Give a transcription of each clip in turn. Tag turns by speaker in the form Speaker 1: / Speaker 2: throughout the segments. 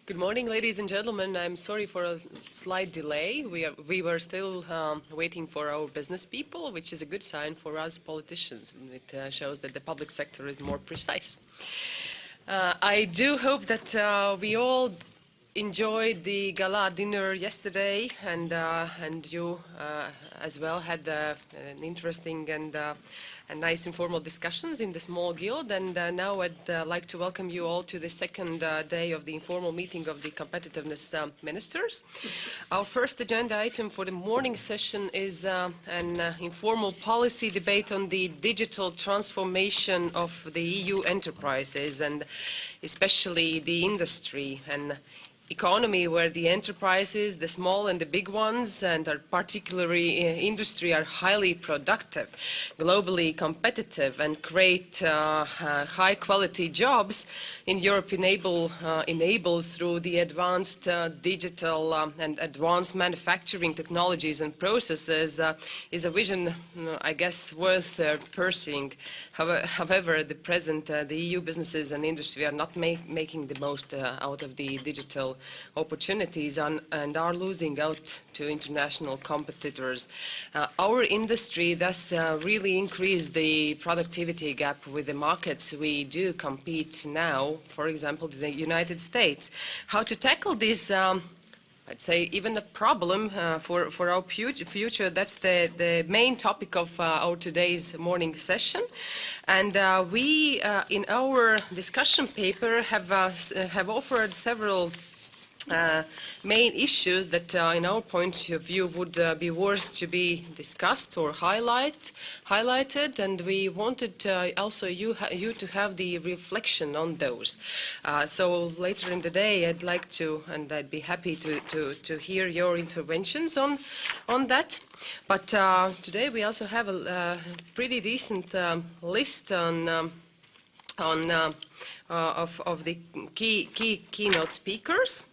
Speaker 1: Good morning, ladies and gentlemen. I'm sorry for a slight delay. We were still waiting for our business people, which is a good sign for us politicians. It shows that the public sector is more precise. I do hope that we all enjoyed the gala dinner yesterday, and you as well had an interesting and nice informal discussions in the small guild. And now I'd like to welcome you all to the second day of the informal meeting of the competitiveness ministers. Our first agenda item for the morning session is an informal policy debate on the digital transformation of the EU enterprises, and especially the industry and economy, where the enterprises, the small and the big ones, and are particularly industry, are highly productive, globally competitive, and create high-quality jobs in Europe, enabled through the advanced digital and advanced manufacturing technologies and processes, is a vision, I guess, worth pursuing. However, at the present, the EU businesses and industry are not making the most out of the digital opportunities and are losing out to international competitors. Our industry thus really increased the productivity gap with the markets we do compete now, for example, the United States. How to tackle this? I'd say even a problem for our future. That's the main topic of our today's morning session. And we, in our discussion paper, have offered several main issues that, in our point of view, would be worth to be discussed or highlighted, and we wanted also you to have the reflection on those. So later in the day, I'd like to, and I'd be happy to hear your interventions on that. But today we also have a pretty decent list of the keynote speakers.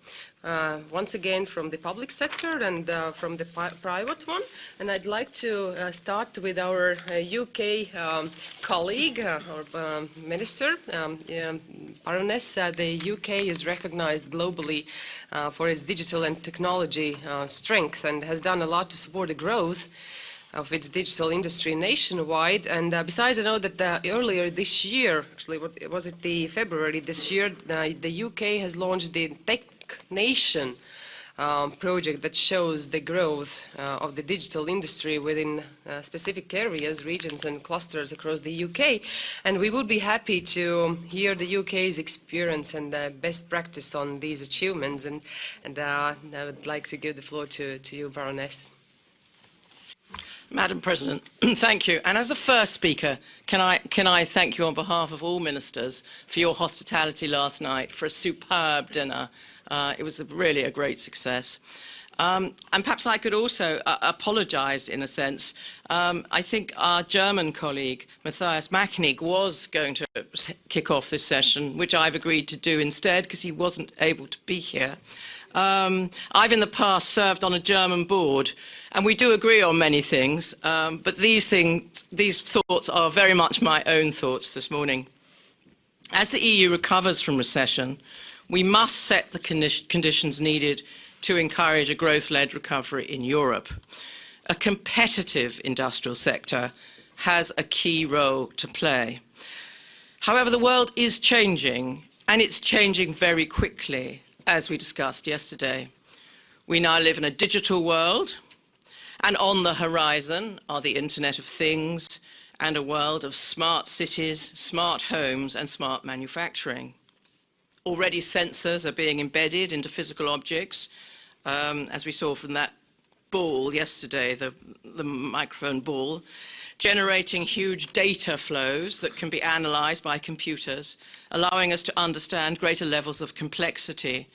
Speaker 1: Once again from the public sector and from the private one. And I'd like to start with our UK colleague, our minister, Baroness. The UK is recognized globally for its digital and technology strength, and has done a lot to support the growth of its digital industry nationwide. And besides, I know that earlier this year, actually, was it the February this year, the UK has launched the Tech Nation project that shows the growth of the digital industry within specific areas, regions and clusters across the UK. And we would be happy to hear the UK's experience and best practice on these achievements. And I would like to give the floor to you, Baroness.
Speaker 2: Madam President, thank you. And as the first speaker, can I thank you on behalf of all ministers for your hospitality last night, for a superb dinner. It was really a great success. And perhaps I could also apologise in a sense. I think our German colleague, Matthias Machnig, was going to kick off this session, which I've agreed to do instead because he wasn't able to be here. I've in the past served on a German board, and we do agree on many things, but these thoughts are very much my own thoughts this morning. As the EU recovers from recession, we must set the conditions needed to encourage a growth-led recovery in Europe. A competitive industrial sector has a key role to play. However, the world is changing, and it's changing very quickly, as we discussed yesterday. We now live in a digital world, and on the horizon are the Internet of Things and a world of smart cities, smart homes, and smart manufacturing. Already sensors are being embedded into physical objects, as we saw from that ball yesterday, the microphone ball, generating huge data flows that can be analysed by computers, allowing us to understand greater levels of complexity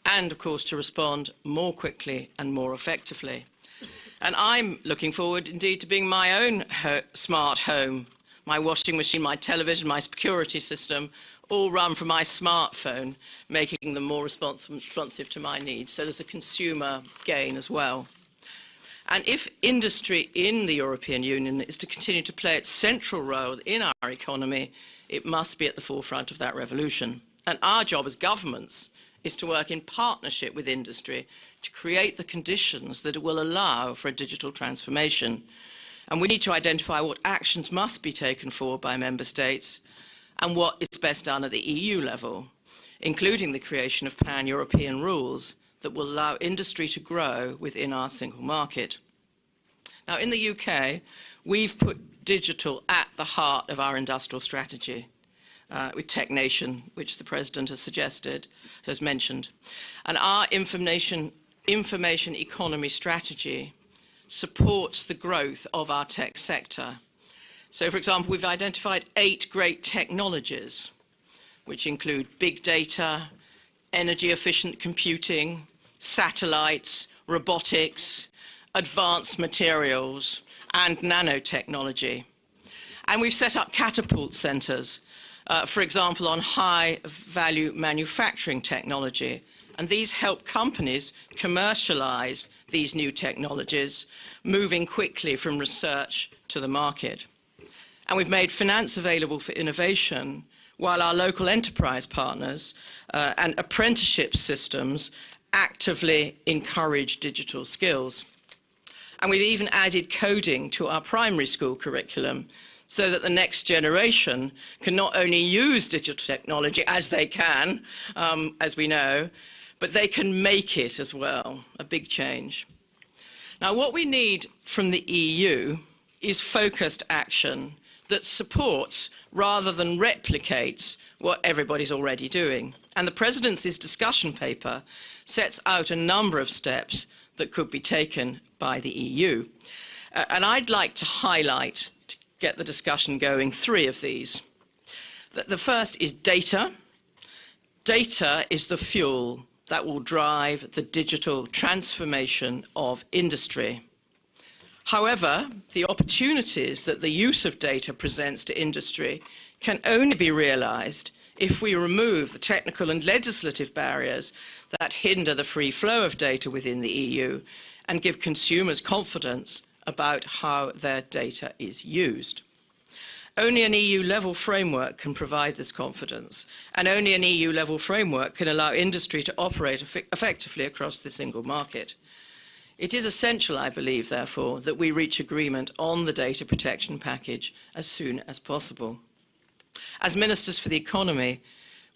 Speaker 2: and, of course, to respond more quickly and more effectively. And I'm looking forward, indeed, to being my own smart home, my washing machine, my television, my security system, all run from my smartphone, making them more responsive to my needs. So there's a consumer gain as well. And if industry in the European Union is to continue to play its central role in our economy, it must be at the forefront of that revolution. And our job as governments is to work in partnership with industry to create the conditions that will allow for a digital transformation. And we need to identify what actions must be taken forward by member states and what is best done at the EU level, including the creation of pan-European rules that will allow industry to grow within our single market. Now, in the UK, we've put digital at the heart of our industrial strategy, with Tech Nation, which the President has mentioned. And our information economy strategy supports the growth of our tech sector. So, for example, we've identified 8 great technologies, which include big data, energy-efficient computing, satellites, robotics, advanced materials, and nanotechnology. And we've set up catapult centres, for example, on high-value manufacturing technology. And these help companies commercialise these new technologies, moving quickly from research to the market. And we've made finance available for innovation, while our local enterprise partners and apprenticeship systems actively encourage digital skills. And we've even added coding to our primary school curriculum so that the next generation can not only use digital technology as they can, as we know, but they can make it as well, a big change. Now, what we need from the EU is focused action that supports rather than replicates what everybody's already doing. And the Presidency's discussion paper sets out a number of steps that could be taken by the EU. And I'd like to highlight, to get the discussion going, 3 of these. The first is data. Data is the fuel that will drive the digital transformation of industry. However, the opportunities that the use of data presents to industry can only be realised if we remove the technical and legislative barriers that hinder the free flow of data within the EU and give consumers confidence about how their data is used. Only an EU-level framework can provide this confidence, and only an EU-level framework can allow industry to operate effectively across the single market. It is essential, I believe, therefore, that we reach agreement on the data protection package as soon as possible. As Ministers for the Economy,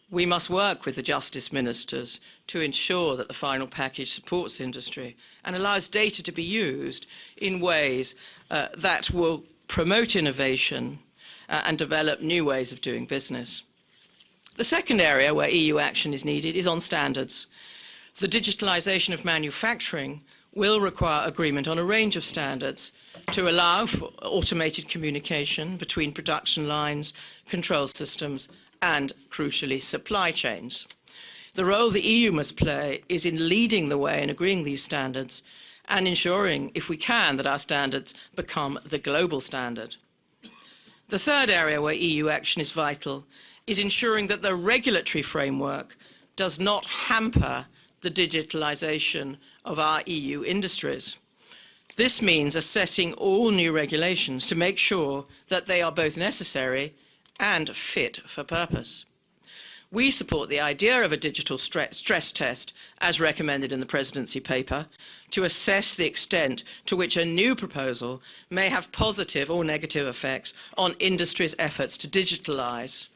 Speaker 2: we must work with the Justice Ministers to ensure that the final package supports industry and allows data to be used in ways that will promote innovation and develop new ways of doing business. The second area where EU action is needed is on standards. The digitalisation of manufacturing will require agreement on a range of standards to allow for automated communication between production lines, control systems, and, crucially, supply chains. The role the EU must play is in leading the way in agreeing these standards and ensuring, if we can, that our standards become the global standard. The third area where EU action is vital is ensuring that the regulatory framework does not hamper the digitalisation of our EU industries. This means assessing all new regulations to make sure that they are both necessary and fit for purpose. We support the idea of a digital stress test, as recommended in the Presidency paper, to assess the extent to which a new proposal may have positive or negative effects on industry's efforts to digitalise.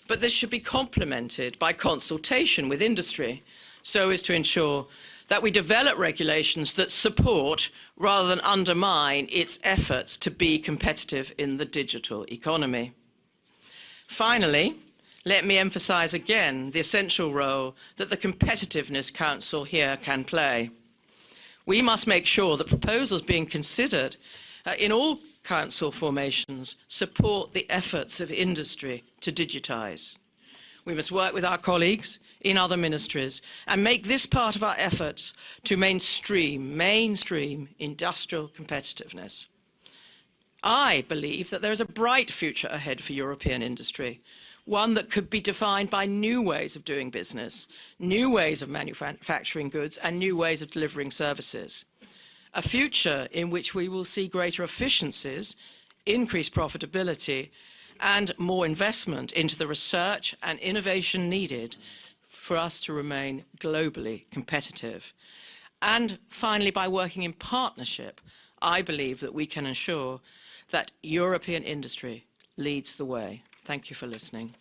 Speaker 2: But this should be complemented by consultation with industry, so as to ensure that we develop regulations that support rather than undermine its efforts to be competitive in the digital economy. Finally, let me emphasise again the essential role that the Competitiveness Council here can play. We must make sure that proposals being considered in all council formations support the efforts of industry to digitise. We must work with our colleagues in other ministries and make this part of our efforts to mainstream industrial competitiveness. I believe that there is a bright future ahead for European industry, one that could be defined by new ways of doing business, new ways of manufacturing goods, and new ways of delivering services. A future in which we will see greater efficiencies, increased profitability, and more investment into the research and innovation needed for us to remain globally competitive. And finally, by working in partnership, I believe that we can ensure that European industry leads the way. Thank you for listening.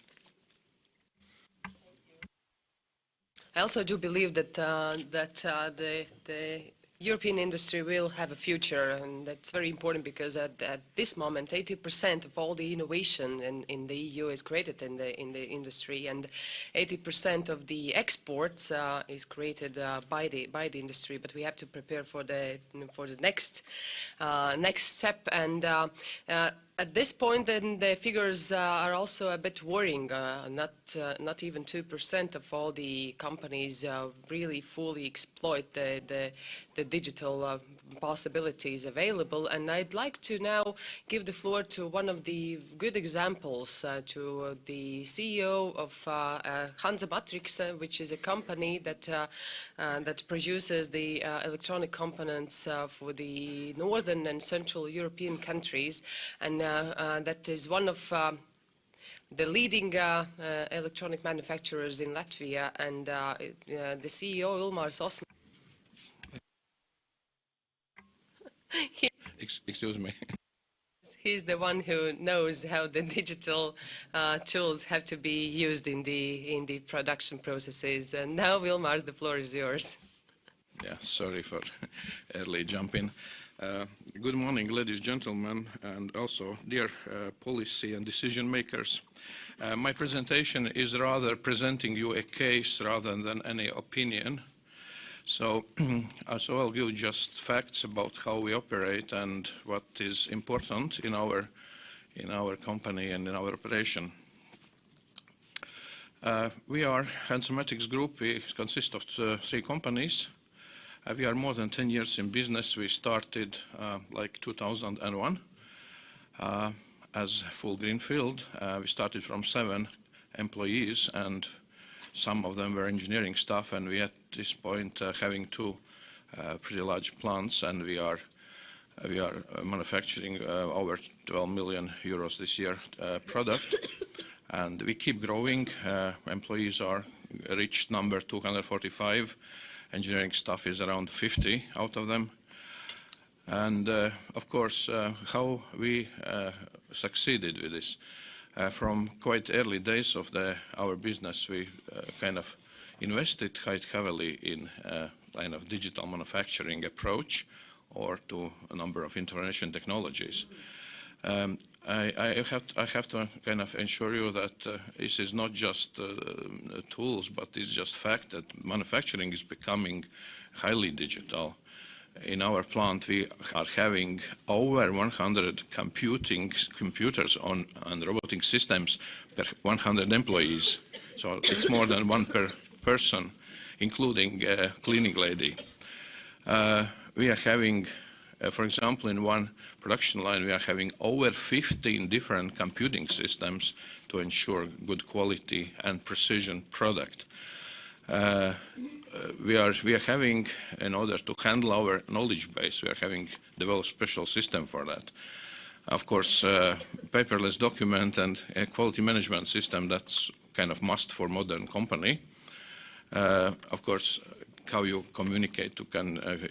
Speaker 1: I also do believe that the European industry will have a future, and that's very important because at this moment 80% of all the innovation in the EU is created in the industry, and 80% of the exports is created by the industry. But we have to prepare for the next step, and at this point, then the figures are also a bit worrying. Not even 2% of all the companies really fully exploit the digital possibilities available. And I'd like to now give the floor to one of the good examples, to the CEO of Hansa Matrix, which is a company that produces the electronic components for the northern and central European countries, and that is one of the leading electronic manufacturers in Latvia, and the CEO, Ilmārs.
Speaker 3: Excuse me.
Speaker 1: He's the one who knows how the digital tools have to be used in the production processes. And now, Ilmārs, the floor is yours.
Speaker 3: Yeah, sorry for early jumping. Good morning, ladies and gentlemen, and also dear policy and decision makers. My presentation is rather presenting you a case rather than any opinion. So I'll give just facts about how we operate and what is important in our company and in our operation. We are Hansa Matrix Group. We consist of 3 companies. We are more than 10 years in business. We started like 2001 as full greenfield. We started from 7 employees, and some of them were engineering staff, and we at this point having 2 pretty large plants, and we are manufacturing over 12 million euros this year product, and we keep growing. Employees are reached number 245. Engineering staff is around 50 out of them. And of course, how we succeeded with this. From quite early days of our business, we kind of invested quite heavily in kind of digital manufacturing approach or to a number of information technologies. I have to kind of ensure you that this is not just tools, but it's just fact that manufacturing is becoming highly digital. In our plant, we are having over 100 computers and robotic systems per 100 employees. So it's more than 1 per person, including a cleaning lady. We are having, for example, in one production line, we are having over 15 different computing systems to ensure good quality and precision product. We are having, in order to handle our knowledge base, we are having developed special system for that. Of course, paperless document and a quality management system, that's kind of must for modern company. Of course, how you communicate to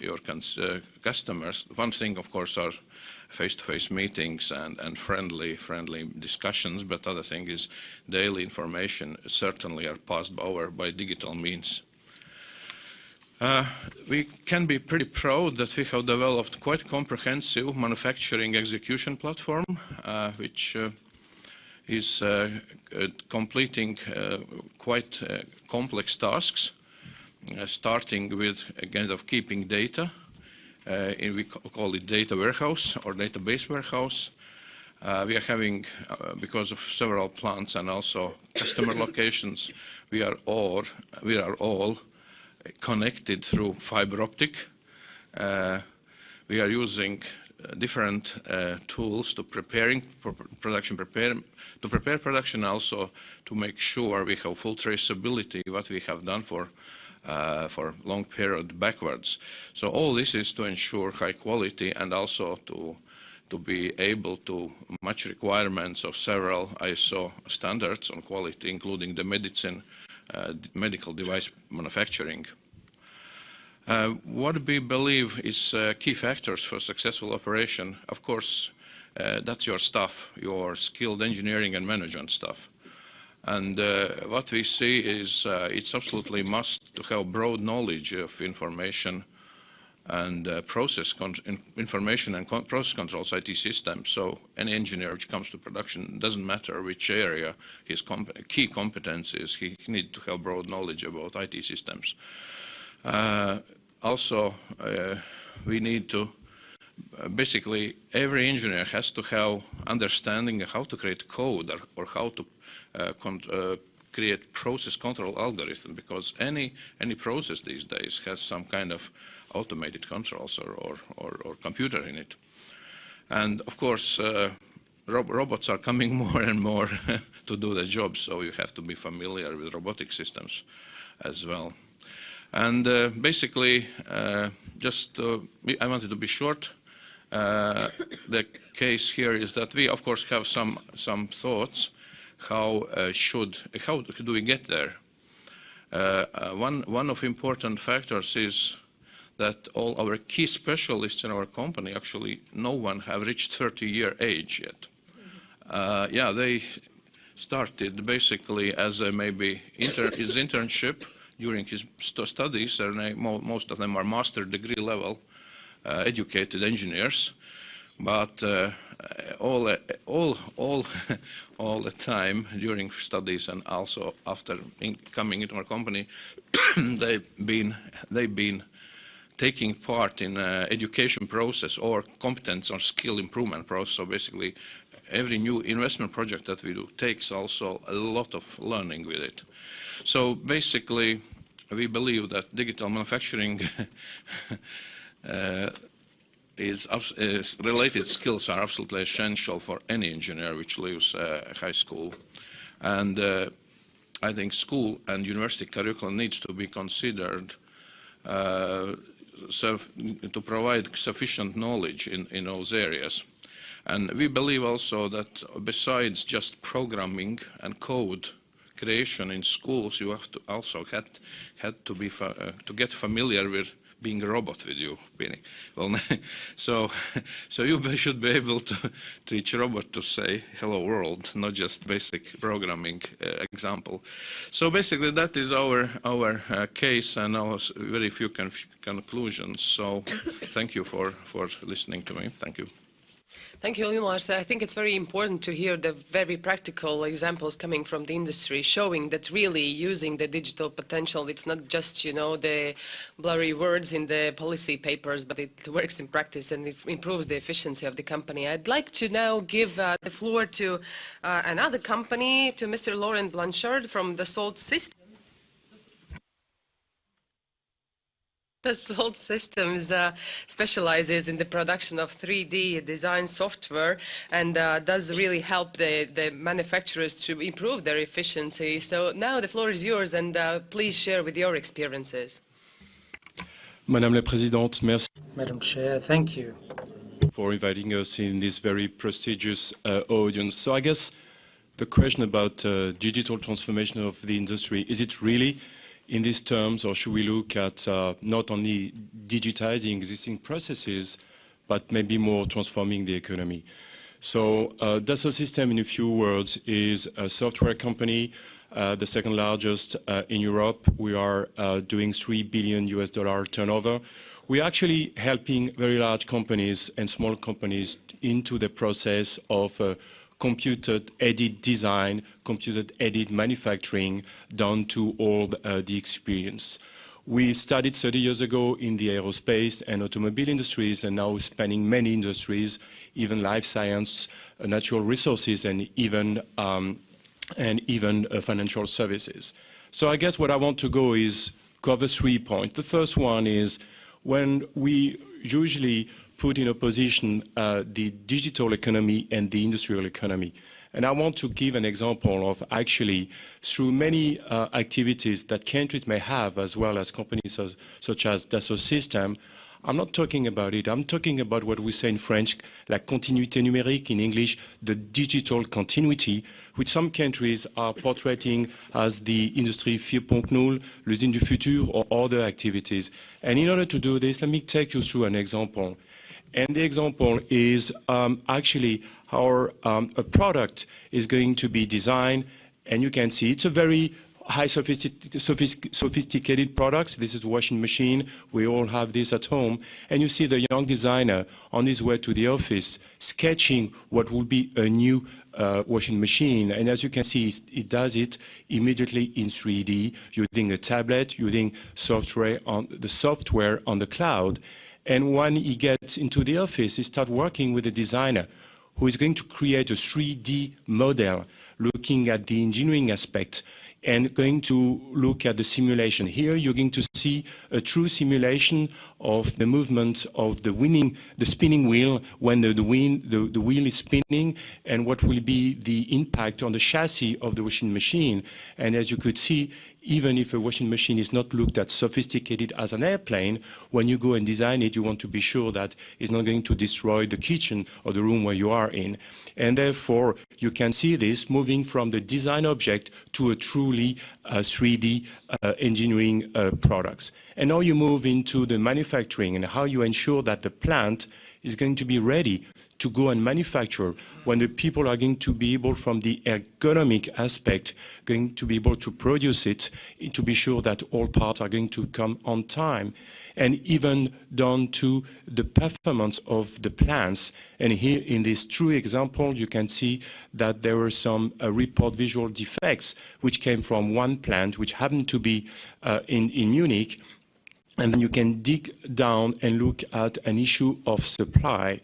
Speaker 3: your customers. One thing, of course, are face-to-face meetings and friendly discussions, but other thing is daily information certainly are passed by digital means. We can be pretty proud that we have developed quite comprehensive manufacturing execution platform, which is completing quite complex tasks, starting with kind of keeping data. We call it data warehouse or database warehouse. We are having, because of several plants and also customer locations, we are all connected through fiber optic. We are using different tools to prepare production, also to make sure we have full traceability what we have done for long period backwards. So all this is to ensure high quality and also to be able to match requirements of several ISO standards on quality, including the medicine medical device manufacturing. What we believe is key factors for successful operation, of course, that's your staff, your skilled engineering and management staff. And what we see is it's absolutely must to have broad knowledge of information and information and process controls, IT systems. So any engineer which comes to production, doesn't matter which area his key competence is, he needs to have broad knowledge about IT systems. Also, we need to, basically, every engineer has to have understanding of how to create code or how to create process control algorithm, because any process these days has some kind of automated controls or computer in it. And of course, robots are coming more and more to do the job, so you have to be familiar with robotic systems as well. And basically, I wanted to be short. The case here is that we, of course, have some thoughts. How do we get there? One of important factors is that all our key specialists in our company, actually no one have reached 30-year age yet. Yeah, they started basically as a maybe his internship during his studies, and most of them are master degree level educated engineers. But all the time during studies and also after coming into our company, they've been taking part in education process or competence or skill improvement process. So basically, every new investment project that we do takes also a lot of learning with it. So basically, we believe that digital manufacturing related skills are absolutely essential for any engineer which leaves high school. And I think school and university curriculum needs to be considered to provide sufficient knowledge in those areas. And we believe also that besides just programming and code creation in schools, you have to also had to be to get familiar with being a robot with you, Pini. Well, so you should be able to teach a robot to say hello world, not just basic programming example. So basically that is our case and our very few conclusions. So thank you for listening to me. Thank you.
Speaker 1: Thank you, Ilmars. I think it's very important to hear the very practical examples coming from the industry, showing that really using the digital potential, it's not just, you know, the blurry words in the policy papers, but it works in practice and it improves the efficiency of the company. I'd like to now give the floor to another company, to Mr. Laurent Blanchard from Dassault Systems. Dassault Systems specializes in the production of 3D design software and does really help the manufacturers to improve their efficiency. So now the floor is yours, and please share with your experiences.
Speaker 4: Madame la Présidente, merci.
Speaker 5: Madam Chair, thank you
Speaker 4: for inviting us in this very prestigious audience. So I guess the question about digital transformation of the industry, is it really in these terms, or should we look at not only digitizing existing processes, but maybe more transforming the economy? So Dassault Systems, in a few words, is a software company, the second largest in Europe. We are doing $3 billion turnover. We're actually helping very large companies and small companies into the process of computer-aided design, computer-aided manufacturing, down to all the experience. We started 30 years ago in the aerospace and automobile industries, and now spanning many industries, even life science, natural resources, and even financial services. So I guess what I want to go is cover 3 points. The first one is when we usually put in opposition the digital economy and the industrial economy. And I want to give an example of actually through many activities that countries may have, as well as companies such as Dassault Systems, I'm not talking about it. I'm talking about what we say in French, la continuité numérique, in English, the digital continuity, which some countries are portraying as the Industrie 4.0, l'usine du futur, or other activities. And in order to do this, let me take you through an example. And the example is actually how a product is going to be designed, and you can see it's a very high sophisticated products. This is a washing machine. We all have this at home. And you see the young designer on his way to the office sketching what will be a new washing machine. And as you can see, it does it immediately in 3D using a tablet, using software on the cloud. And when he gets into the office, he starts working with a designer who is going to create a 3D model looking at the engineering aspect and going to look at the simulation. Here you're going to see a true simulation of the movement of the spinning wheel when the wheel is spinning, and what will be the impact on the chassis of the washing machine. And as you could see, even if a washing machine is not looked at sophisticated as an airplane, when you go and design it, you want to be sure that it's not going to destroy the kitchen or the room where you are in. And therefore, you can see this moving from the design object to a truly 3D engineering products. And now you move into the manufacturing and how you ensure that the plant is going to be ready to go and manufacture, when the people are going to be able, from the ergonomic aspect, going to be able to produce it, to be sure that all parts are going to come on time, and even down to the performance of the plants. And here in this true example, you can see that there were some report visual defects which came from one plant, which happened to be in Munich. And then you can dig down and look at an issue of supply.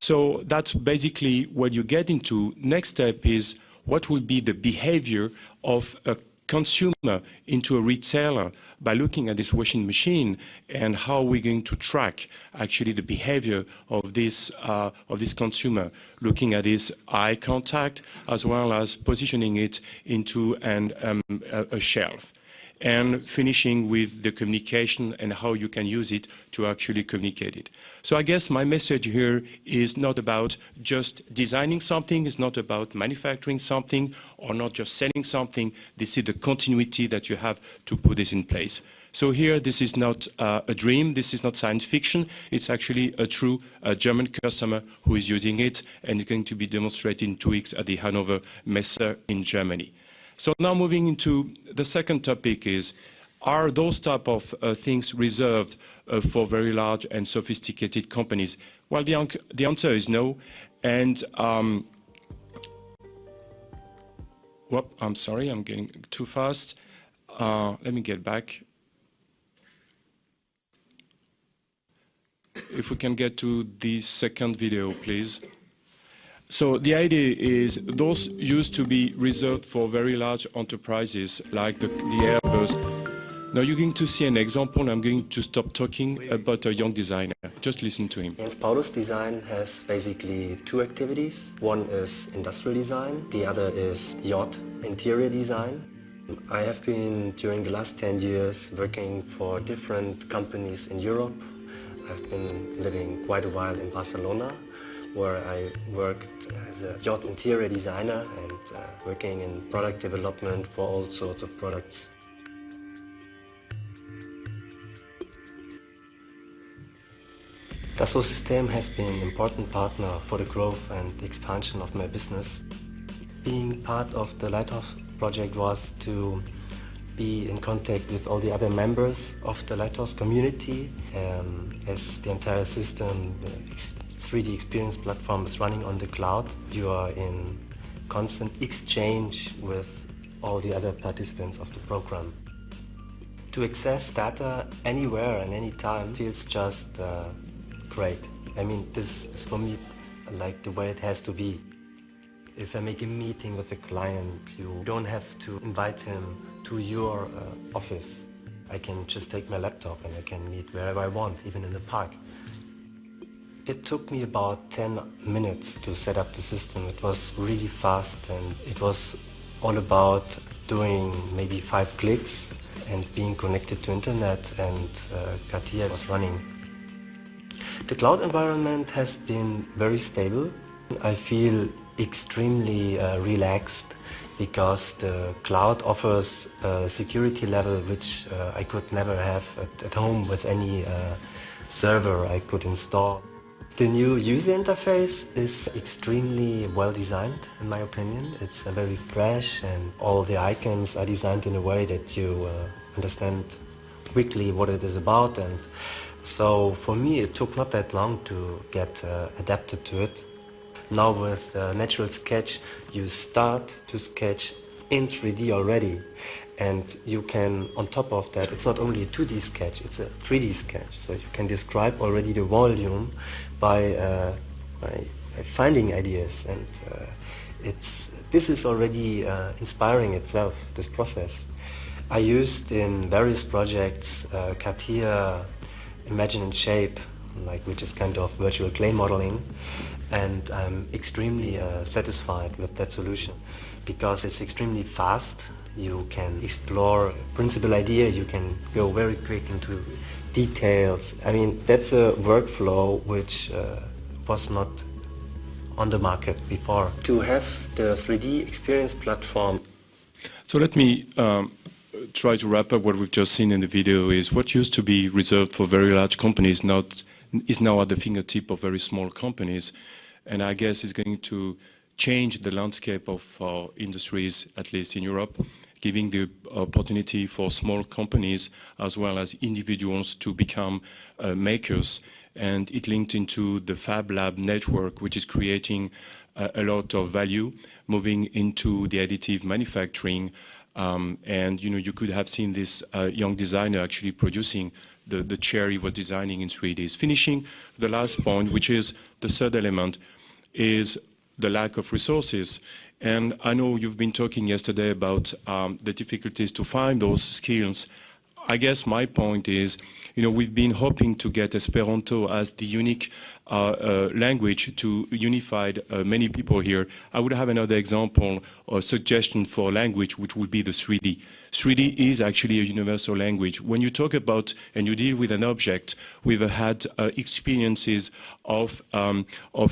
Speaker 4: So that's basically what you get into. Next step is what will be the behavior of a consumer into a retailer by looking at this washing machine, and how we're going to track actually the behavior of this consumer, looking at his eye contact as well as positioning it into a shelf. And finishing with the communication and how you can use it to actually communicate it. So I guess my message here is not about just designing something, it's not about manufacturing something or not just selling something. This is the continuity that you have to put this in place. So here, this is not a dream, this is not science fiction, it's actually a true German customer who is using it, and it's going to be demonstrated in 2 weeks at the Hanover Messe in Germany. So now moving into the second topic is, are those type of things reserved for very large and sophisticated companies? Well, the answer is no. And, I'm sorry, I'm getting too fast. Let me get back. If we can get to the second video, please. So the idea is those used to be reserved for very large enterprises like the Airbus. Now you're going to see an example. I'm going to stop talking about a young designer. Just listen to him.
Speaker 6: Jens Paulus Design has basically 2 activities. One is industrial design, the other is yacht interior design. I have been, during the last 10 years, working for different companies in Europe. I've been living quite a while in Barcelona, where I worked as a yacht interior designer and working in product development for all sorts of products. Dassault Systèmes has been an important partner for the growth and expansion of my business. Being part of the Lighthouse project was to be in contact with all the other members of the Lighthouse community, as the entire system 3D experience platform is running on the cloud. You are in constant exchange with all the other participants of the program. To access data anywhere and anytime feels just great. I mean, this is for me like the way it has to be. If I make a meeting with a client, you don't have to invite him to your office. I can just take my laptop and I can meet wherever I want, even in the park. It took me about 10 minutes to set up the system. It was really fast, and it was all about doing maybe 5 clicks and being connected to internet, and Katia was running. The cloud environment has been very stable. I feel extremely relaxed because the cloud offers a security level which I could never have at home with any server I could install. The new user interface is extremely well designed, in my opinion. It's very fresh and all the icons are designed in a way that you understand quickly what it is about. And so for me it took not that long to get adapted to it. Now with Natural Sketch you start to sketch in 3D already. And you can, on top of that, it's not only a 2D sketch, it's a 3D sketch. So you can describe already the volume by finding ideas. And this is already inspiring itself, this process. I used in various projects CATIA, Imagine and Shape, which is kind of virtual clay modeling. And I'm extremely satisfied with that solution because it's extremely fast. You can explore principal idea, you can go very quick into details. I mean, that's a workflow which was not on the market before. To have the 3D experience platform.
Speaker 4: So let me try to wrap up what we've just seen in the video. Is what used to be reserved for very large companies is now at the fingertip of very small companies, and I guess is going to change the landscape of our industries, at least in Europe, giving the opportunity for small companies as well as individuals to become makers. And it linked into the Fab Lab network, which is creating a lot of value, moving into the additive manufacturing. And you could have seen this young designer actually producing the chair he was designing in 3 days. Finishing the last point, which is the third element, is the lack of resources. And I know you've been talking yesterday about the difficulties to find those skills. I guess my point is, we've been hoping to get Esperanto as the unique language to unify many people here. I would have another example or suggestion for language, which would be the 3D. 3D is actually a universal language. When you talk about and you deal with an object, we've had experiences of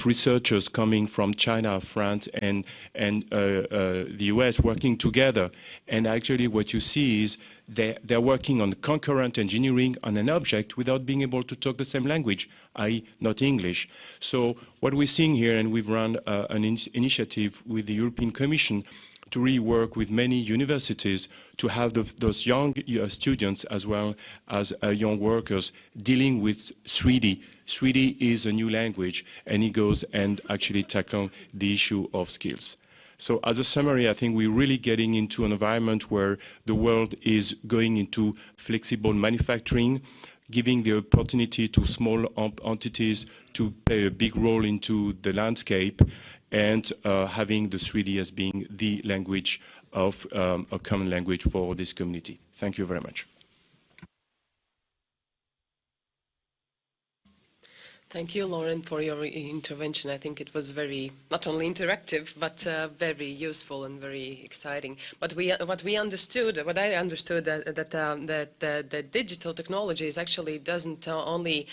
Speaker 4: researchers coming from China, France, and the US working together. And actually what you see is they're working on concurrent engineering on an object without being able to talk the same language, i.e. not English. So what we're seeing here, and we've run an initiative with the European Commission to really work with many universities to have those young students as well as young workers dealing with 3D. 3D is a new language, and it goes and actually tackle the issue of skills. So as a summary, I think we're really getting into an environment where the world is going into flexible manufacturing, giving the opportunity to small entities to play a big role into the landscape, and having the 3D as being the language of a common language for this community. Thank you very much.
Speaker 1: Thank you, Lauren, for your intervention. I think it was very, not only interactive, but very useful and very exciting. But what I understood, that digital technologies actually doesn't only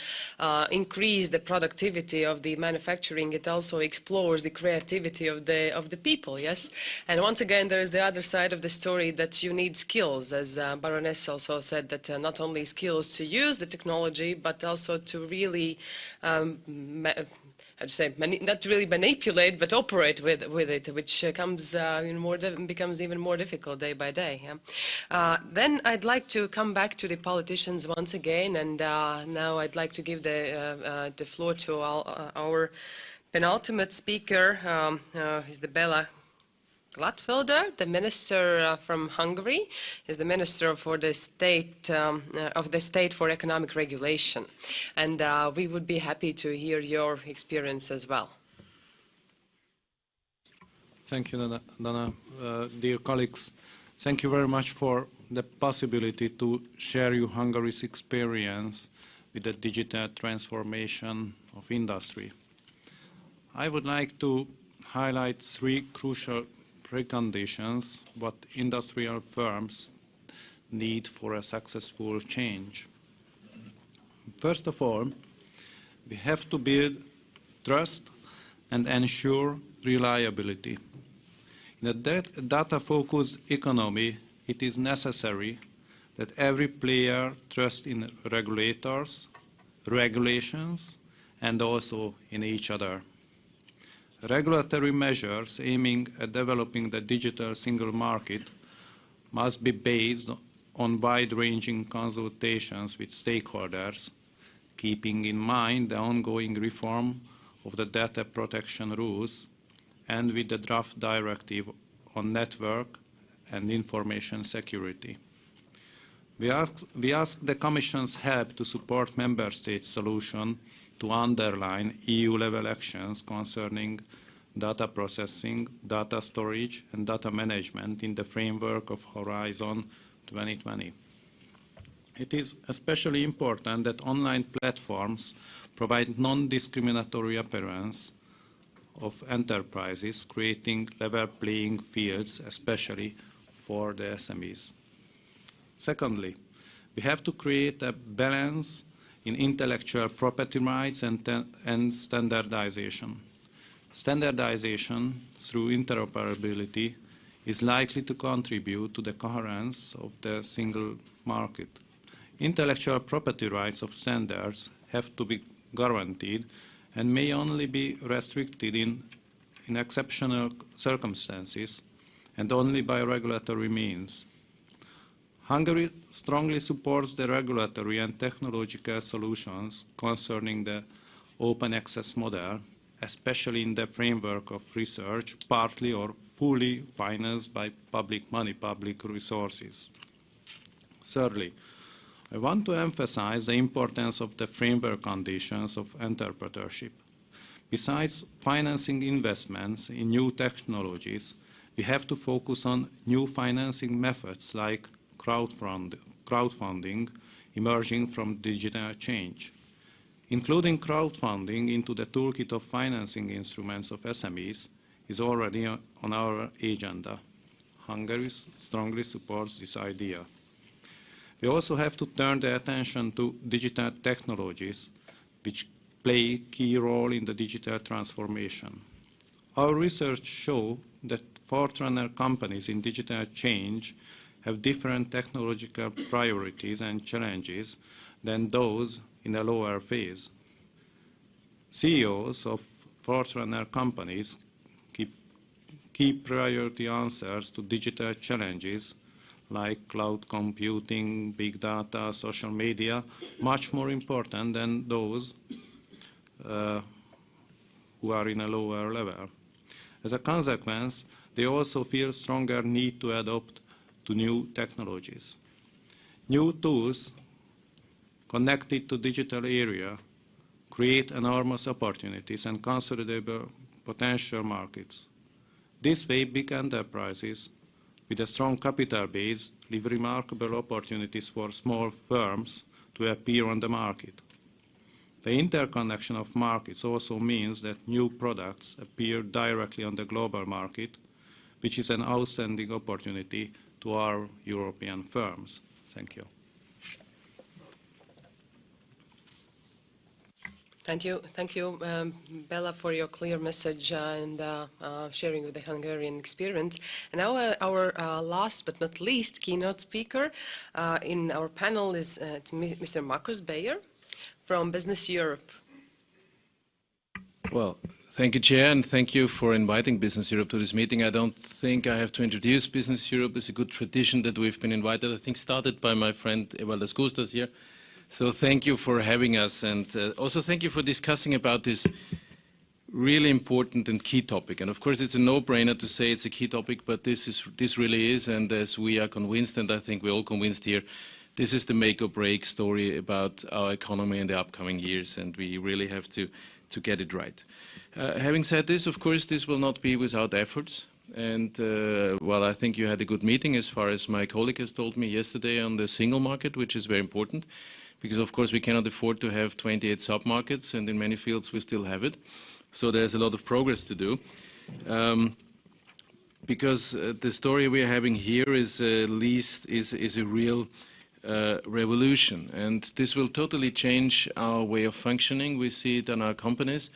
Speaker 1: increase the productivity of the manufacturing, it also explores the creativity of the people, yes? And once again, there is the other side of the story that you need skills, as Baroness also said, that not only skills to use the technology, but also to really not really manipulate, but operate with it, which becomes even more difficult day by day. Yeah? Then I'd like to come back to the politicians once again, and now I'd like to give the floor to our penultimate speaker, is the Bela Glatfelder, the minister from Hungary, is the minister for the state of the State for Economic Regulation, and we would be happy to hear your experience as well.
Speaker 7: Thank you, Dana. Dear colleagues, thank you very much for the possibility to share you Hungary's experience with the digital transformation of industry. I would like to highlight three crucial preconditions what industrial firms need for a successful change. First of all, We have to build trust and ensure reliability. In a data-focused economy, it is necessary that every player trusts in regulators, regulations, and also in each other. Regulatory measures aiming at developing the digital single market must be based on wide-ranging consultations with stakeholders, keeping in mind the ongoing reform of the data protection rules and with the draft directive on network and information security. We ask the Commission's help to support Member States' solution to underline EU-level actions concerning data processing, data storage, and data management in the framework of Horizon 2020. It is especially important that online platforms provide non-discriminatory appearance of enterprises, creating level playing fields, especially for the SMEs. Secondly, we have to create a balance in intellectual property rights and standardization. Standardization through interoperability is likely to contribute to the coherence of the single market. Intellectual property rights of standards have to be guaranteed and may only be restricted in exceptional circumstances and only by regulatory means. Hungary strongly supports the regulatory and technological solutions concerning the open access model, especially in the framework of research, partly or fully financed by public money, public resources. Thirdly, I want to emphasize the importance of the framework conditions of entrepreneurship. Besides financing investments in new technologies, we have to focus on new financing methods like crowdfunding emerging from digital change. Including crowdfunding into the toolkit of financing instruments of SMEs is already on our agenda. Hungary strongly supports this idea. We also have to turn the attention to digital technologies, which play a key role in the digital transformation. Our research shows that forerunner companies in digital change have different technological priorities and challenges than those in a lower phase. CEOs of forerunner companies keep priority answers to digital challenges like cloud computing, big data, social media, much more important than those who are in a lower level. As a consequence, they also feel stronger need to adopt to new technologies. New tools connected to digital area create enormous opportunities and considerable potential markets. This way, big enterprises with a strong capital base leave remarkable opportunities for small firms to appear on the market. The interconnection of markets also means that new products appear directly on the global market, which is an outstanding opportunity to our European firms. Thank you.
Speaker 1: Thank you, Bella, for your clear message and sharing with the Hungarian experience. And now our last but not least keynote speaker in our panel is Mr. Markus Beyer from Business Europe.
Speaker 8: Well, thank you, Chair, and thank you for inviting Business Europe to this meeting. I don't think I have to introduce Business Europe. It's a good tradition that we've been invited, I think started by my friend Evaldas Kustas here. So thank you for having us, and also thank you for discussing about this really important and key topic. And of course, it's a no-brainer to say it's a key topic, but this really is, and as we are convinced, and I think we're all convinced here, this is the make or break story about our economy in the upcoming years, and we really have to get it right. Having said this, of course, this will not be without efforts. And, well, I think you had a good meeting as far as my colleague has told me yesterday on the single market, which is very important. Because, of course, we cannot afford to have 28 sub-markets, and in many fields we still have it. So there's a lot of progress to do. Because the story we're having here is a real revolution. And this will totally change our way of functioning. We see it in our companies.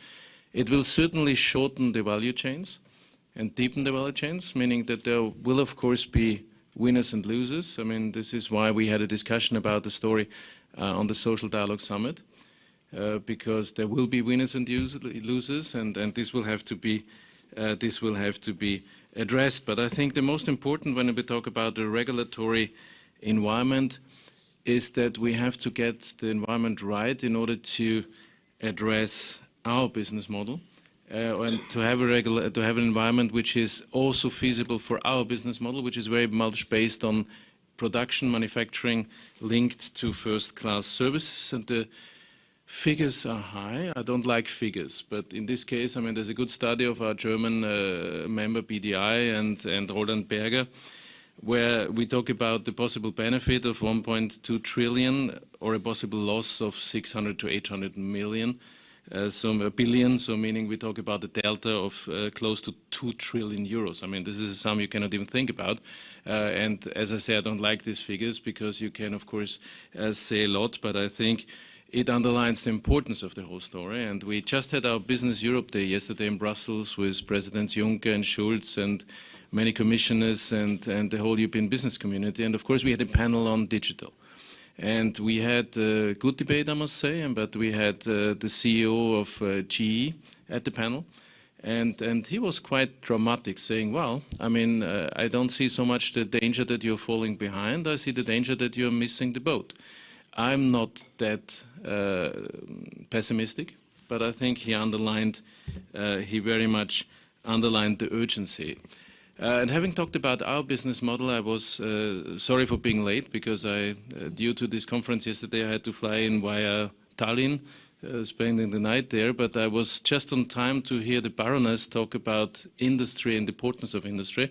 Speaker 8: It will certainly shorten the value chains and deepen the value chains, meaning that there will, of course, be winners and losers. I mean, this is why we had a discussion about the story on the Social Dialogue Summit, because there will be winners and losers, and this will have to be addressed. But I think the most important when we talk about the regulatory environment is that we have to get the environment right in order to address our business model and to have an environment which is also feasible for our business model, which is very much based on production, manufacturing, linked to first-class services. And the figures are high. I don't like figures, but in this case, I mean, there's a good study of our German member BDI and Roland Berger, where we talk about the possible benefit of 1.2 trillion or a possible loss of 600 to 800 million. A billion, so meaning we talk about a delta of close to 2 trillion euros. I mean, this is a sum you cannot even think about. And as I say, I don't like these figures because you can, of course, say a lot, but I think it underlines the importance of the whole story. And we just had our Business Europe Day yesterday in Brussels with Presidents Juncker and Schulz and many commissioners and the whole European business community. And of course, we had a panel on digital. And we had a good debate, I must say, but we had the CEO of GE at the panel. And he was quite dramatic, saying, well, I mean, I don't see so much the danger that you're falling behind. I see the danger that you're missing the boat. I'm not that pessimistic, but I think he very much underlined the urgency. And having talked about our business model, I was sorry for being late because due to this conference yesterday, I had to fly in via Tallinn, spending the night there. But I was just on time to hear the Baroness talk about industry and the importance of industry.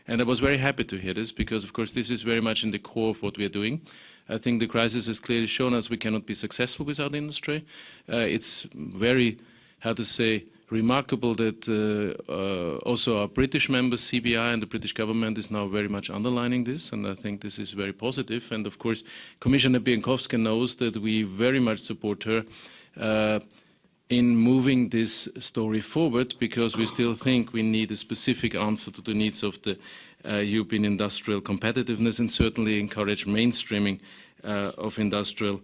Speaker 8: And I was very happy to hear this because, of course, this is very much in the core of what we are doing. I think the crisis has clearly shown us we cannot be successful without industry. It's very, how to say, remarkable that also our British members, CBI, and the British government is now very much underlining this, and I think this is very positive. And of course, Commissioner Bieńkowska knows that we very much support her in moving this story forward, because we still think we need a specific answer to the needs of the European industrial competitiveness, and certainly encourage mainstreaming of industrial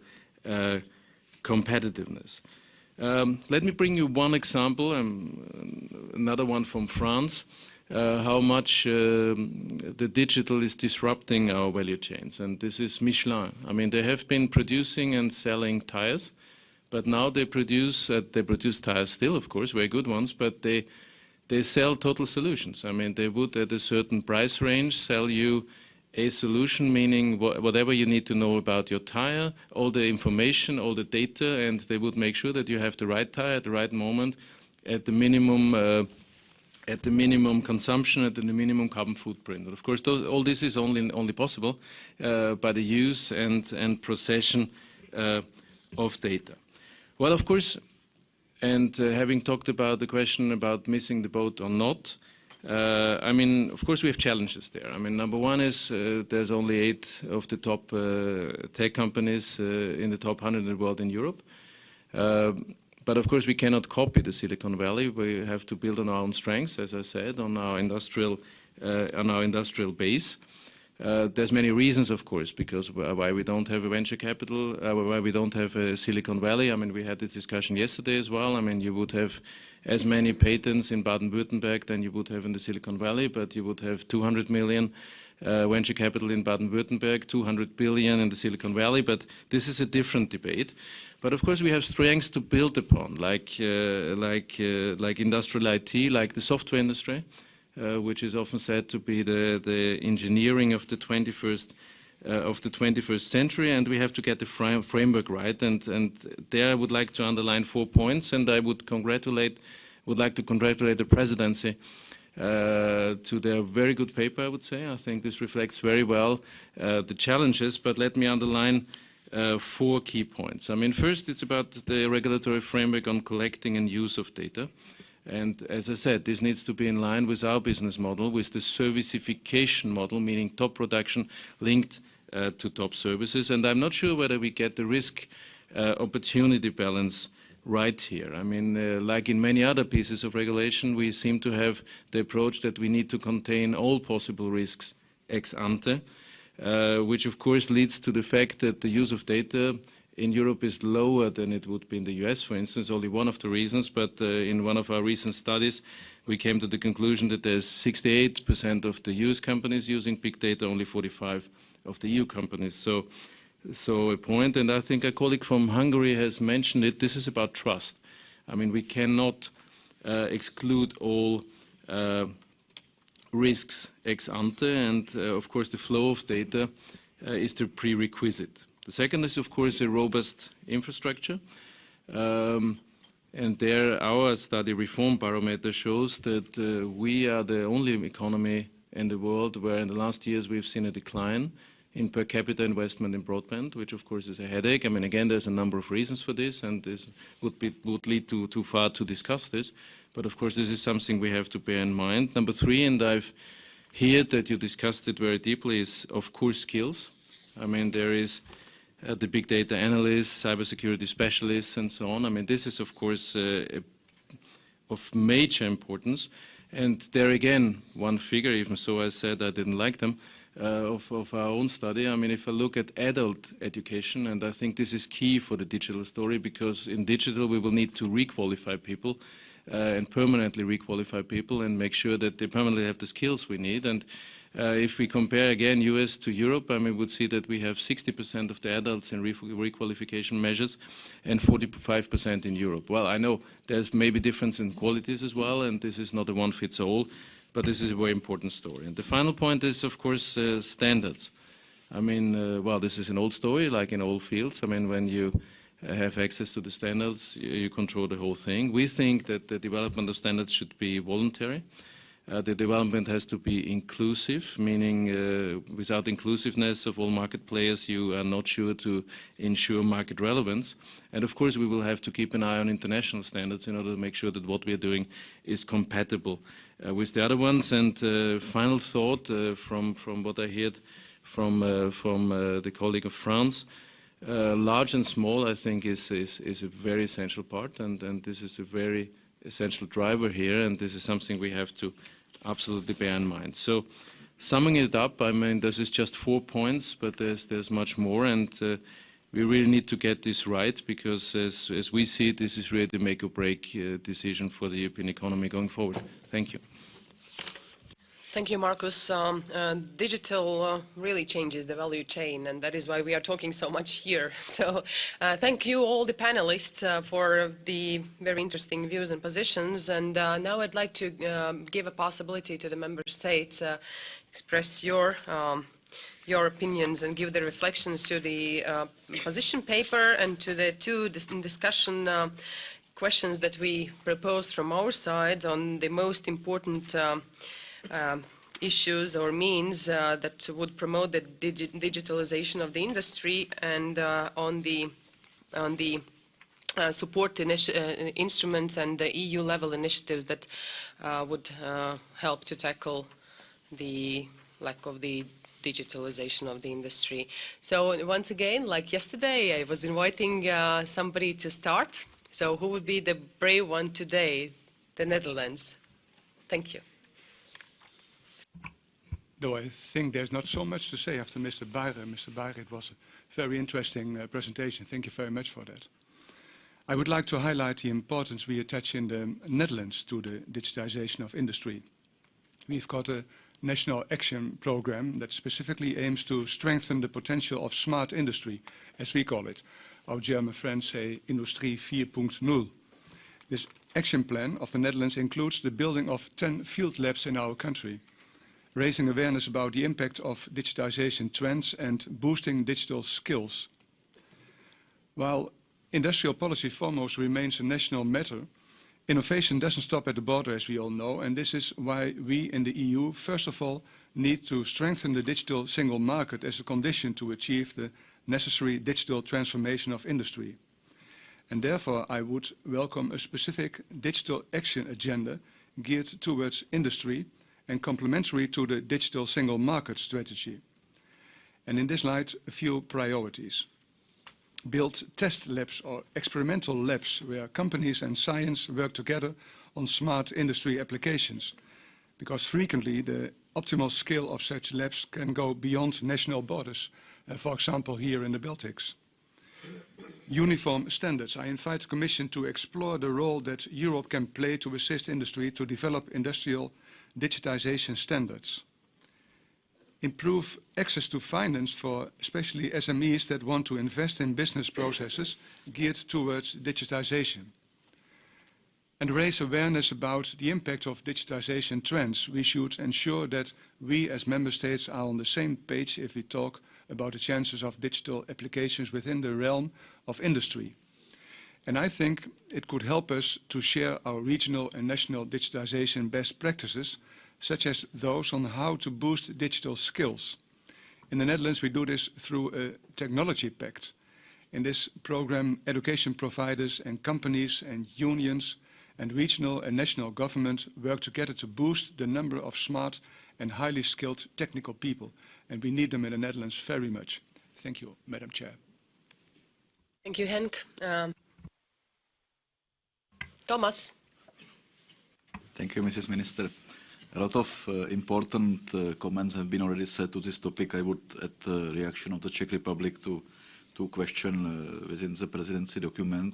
Speaker 8: competitiveness. Let me bring you one example, another one from France, how much the digital is disrupting our value chains. And this is Michelin. I mean, they have been producing and selling tires, but now they produce tires still, of course, very good ones, but they sell total solutions. I mean, they would, at a certain price range, sell you a solution, meaning whatever you need to know about your tire, all the information, all the data, and they would make sure that you have the right tire at the right moment, at the minimum consumption, at the minimum carbon footprint. And of course, all this is only possible by the use and procession of data. Well, of course, and having talked about the question about missing the boat or not, I mean, of course, we have challenges there. I mean, number one is there's only 8 of the top tech companies in the top 100 in the world in Europe. But of course, we cannot copy the Silicon Valley. We have to build on our own strengths, as I said, on our industrial base. There's many reasons, of course, because why we don't have a venture capital, why we don't have a Silicon Valley. I mean, we had this discussion yesterday as well. I mean, you would have as many patents in Baden-Württemberg than you would have in the Silicon Valley, but you would have 200 million venture capital in Baden-Württemberg, 200 billion in the Silicon Valley, but this is a different debate. But of course, we have strengths to build upon, like industrial IT, like the software industry, which is often said to be the engineering of the 21st century, and we have to get the framework right. And there I would like to underline 4 points, and I would like to congratulate the presidency to their very good paper, I would say. I think this reflects very well the challenges, but let me underline 4 key points. I mean, first, it's about the regulatory framework on collecting and use of data. And as I said, this needs to be in line with our business model, with the servicification model, meaning top production linked to top services. And I'm not sure whether we get the risk opportunity balance right here. I mean, like in many other pieces of regulation, we seem to have the approach that we need to contain all possible risks ex ante, which of course leads to the fact that the use of data in Europe is lower than it would be in the US, for instance, only one of the reasons, but in one of our recent studies, we came to the conclusion that there's 68% of the US companies using big data, only 45% of the EU companies. So a point, and I think a colleague from Hungary has mentioned it, this is about trust. I mean, we cannot exclude all risks ex ante, and of course the flow of data is the prerequisite. The second is, of course, a robust infrastructure. And there our study Reform Barometer shows that we are the only economy in the world where in the last years we've seen a decline in per capita investment in broadband, which of course is a headache. I mean, again, there's a number of reasons for this, and this would lead to too far to discuss this. But of course, this is something we have to bear in mind. Number three, and I've heard that you discussed it very deeply, is of course skills. I mean, there is the big data analysts, cybersecurity specialists, and so on. I mean, this is of course of major importance. And there again, one figure, even so I said I didn't like them, of our own study. I mean, if I look at adult education, and I think this is key for the digital story, because in digital we will need to requalify people and permanently requalify people and make sure that they permanently have the skills we need. And if we compare again US to Europe, I mean, we would see that we have 60% of the adults in requalification measures and 45% in Europe. Well, I know there's maybe difference in qualities as well, and this is not a one-fits-all, but this is a very important story. And the final point is, of course, standards. I mean, well, this is an old story, like in all fields. I mean, when you have access to the standards, you control the whole thing. We think that the development of standards should be voluntary. The development has to be inclusive, meaning without inclusiveness of all market players, you are not sure to ensure market relevance. And of course, we will have to keep an eye on international standards in order to make sure that what we are doing is compatible with the other ones. And final thought from what I heard from the colleague of France, large and small, I think, is a very essential part, and this is a very essential driver here, and this is something we have to absolutely bear in mind. So, summing it up, I mean, this is just 4 points, but there's much more, and we really need to get this right, because as we see it, this is really the make or break decision for the European economy going forward. Thank you.
Speaker 1: Thank you, Markus. Digital really changes the value chain, and that is why we are talking so much here. So thank you all the panelists for the very interesting views and positions. And now I'd like to give a possibility to the member states express your opinions and give the reflections to the position paper and to the two discussion questions that we proposed from our side on the most important issues or means that would promote the digitalization of the industry, and on the support instruments and the EU level initiatives that would help to tackle the lack of the digitalization of the industry. So once again, like yesterday, I was inviting somebody to start. So who would be the brave one today? The Netherlands. Thank you.
Speaker 9: Though I think there's not so much to say after Mr. Bayer. Mr. Bayer, it was a very interesting presentation. Thank you very much for that. I would like to highlight the importance we attach in the Netherlands to the digitization of industry. We've got a national action program that specifically aims to strengthen the potential of smart industry, as we call it. Our German friends say Industrie 4.0. This action plan of the Netherlands includes the building of 10 field labs in our country, raising awareness about the impact of digitization trends and boosting digital skills. While industrial policy foremost remains a national matter, innovation doesn't stop at the border, as we all know, and this is why we in the EU, first of all, need to strengthen the digital single market as a condition to achieve the necessary digital transformation of industry. And therefore, I would welcome a specific digital action agenda geared towards industry and complementary to the digital single market strategy. And in this light, a few priorities. Build test labs or experimental labs where companies and science work together on smart industry applications, because frequently the optimal scale of such labs can go beyond national borders, for example here in the Baltics. Uniform standards. I invite the Commission to explore the role that Europe can play to assist industry to develop industrial digitization standards. Improve access to finance for especially SMEs that want to invest in business processes geared towards digitization. And raise awareness about the impact of digitization trends. We should ensure that we as member states are on the same page if we talk about the chances of digital applications within the realm of industry. And I think it could help us to share our regional and national digitization best practices, such as those on how to boost digital skills. In the Netherlands, we do this through a technology pact. In this program, education providers and companies and unions and regional and national government work together to boost the number of smart and highly skilled technical people. And we need them in the Netherlands very much. Thank you, Madam Chair.
Speaker 1: Thank you, Henk. Thomas.
Speaker 10: Thank you, Mrs. Minister. A lot of important comments have been already said to this topic. I would add the reaction of the Czech Republic to two questions within the presidency document.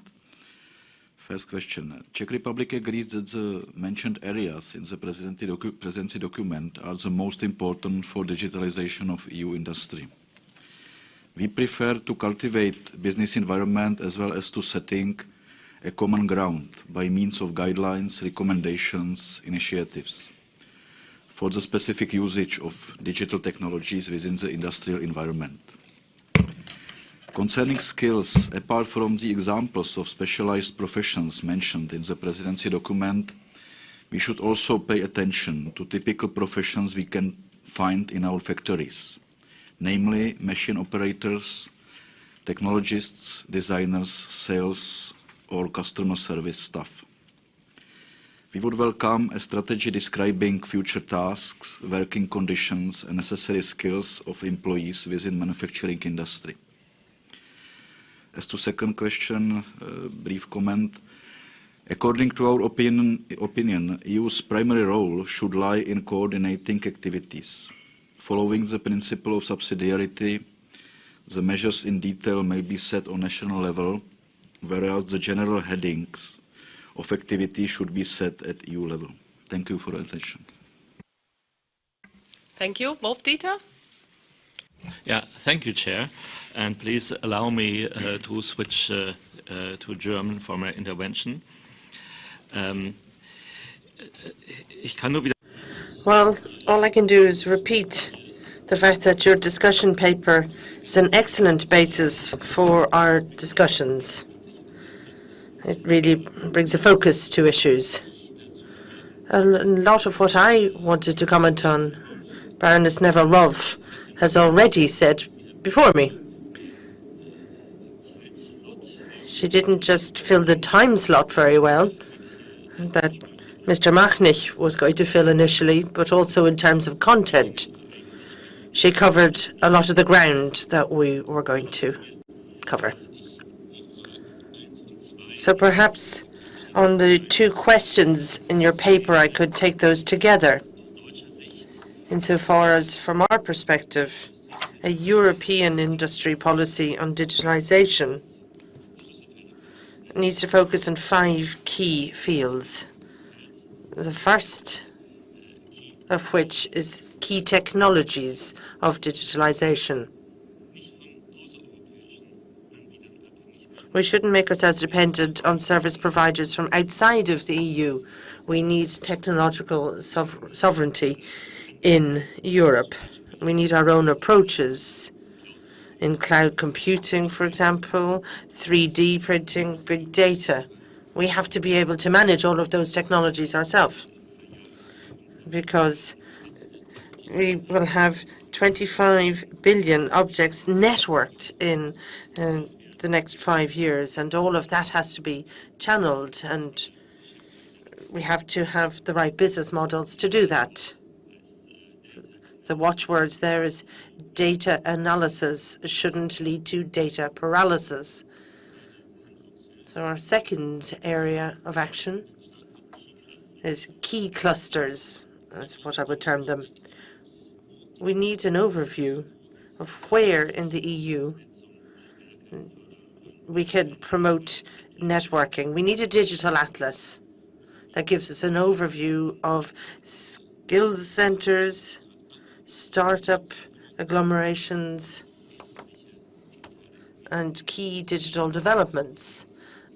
Speaker 10: First question. Czech Republic agrees that the mentioned areas in the presidency document are the most important for digitalization of EU industry. We prefer to cultivate business environment as well as to setting a common ground by means of guidelines, recommendations, initiatives for the specific usage of digital technologies within the industrial environment. Concerning skills, apart from the examples of specialized professions mentioned in the presidency document, we should also pay attention to typical professions we can find in our factories, namely machine operators, technologists, designers, sales or customer service staff. We would welcome a strategy describing future tasks, working conditions and necessary skills of employees within manufacturing industry. As to second question, brief comment. According to our opinion, EU's primary role should lie in coordinating activities. Following the principle of subsidiarity, the measures in detail may be set on national level, whereas the general headings of activity should be set at EU level. Thank you for your attention.
Speaker 1: Thank you. Wolf-Dieter?
Speaker 11: Yeah, thank you, Chair. And please allow me to switch to German for my intervention.
Speaker 12: Well, all I can do is repeat the fact that your discussion paper is an excellent basis for our discussions. It really brings a focus to issues. A lot of what I wanted to comment on, Baroness Neville-Rov has already said before me. She didn't just fill the time slot very well that Mr. Machnich was going to fill initially, but also in terms of content. She covered a lot of the ground that we were going to cover. So perhaps on the two questions in your paper, I could take those together. Insofar as, from our perspective, a European industry policy on digitalization needs to focus on 5 key fields. The first of which is key technologies of digitalization. We shouldn't make ourselves dependent on service providers from outside of the EU. We need technological sovereignty in Europe. We need our own approaches in cloud computing, for example, 3D printing, big data. We have to be able to manage all of those technologies ourselves, because we will have 25 billion objects networked in the next 5 years, and all of that has to be channeled, and we have to have the right business models to do that. The watchwords there is data analysis shouldn't lead to data paralysis. So our second area of action is key clusters. That's what I would term them. We need an overview of where in the EU we can promote networking. We need a digital atlas that gives us an overview of skills centers, startup agglomerations, and key digital developments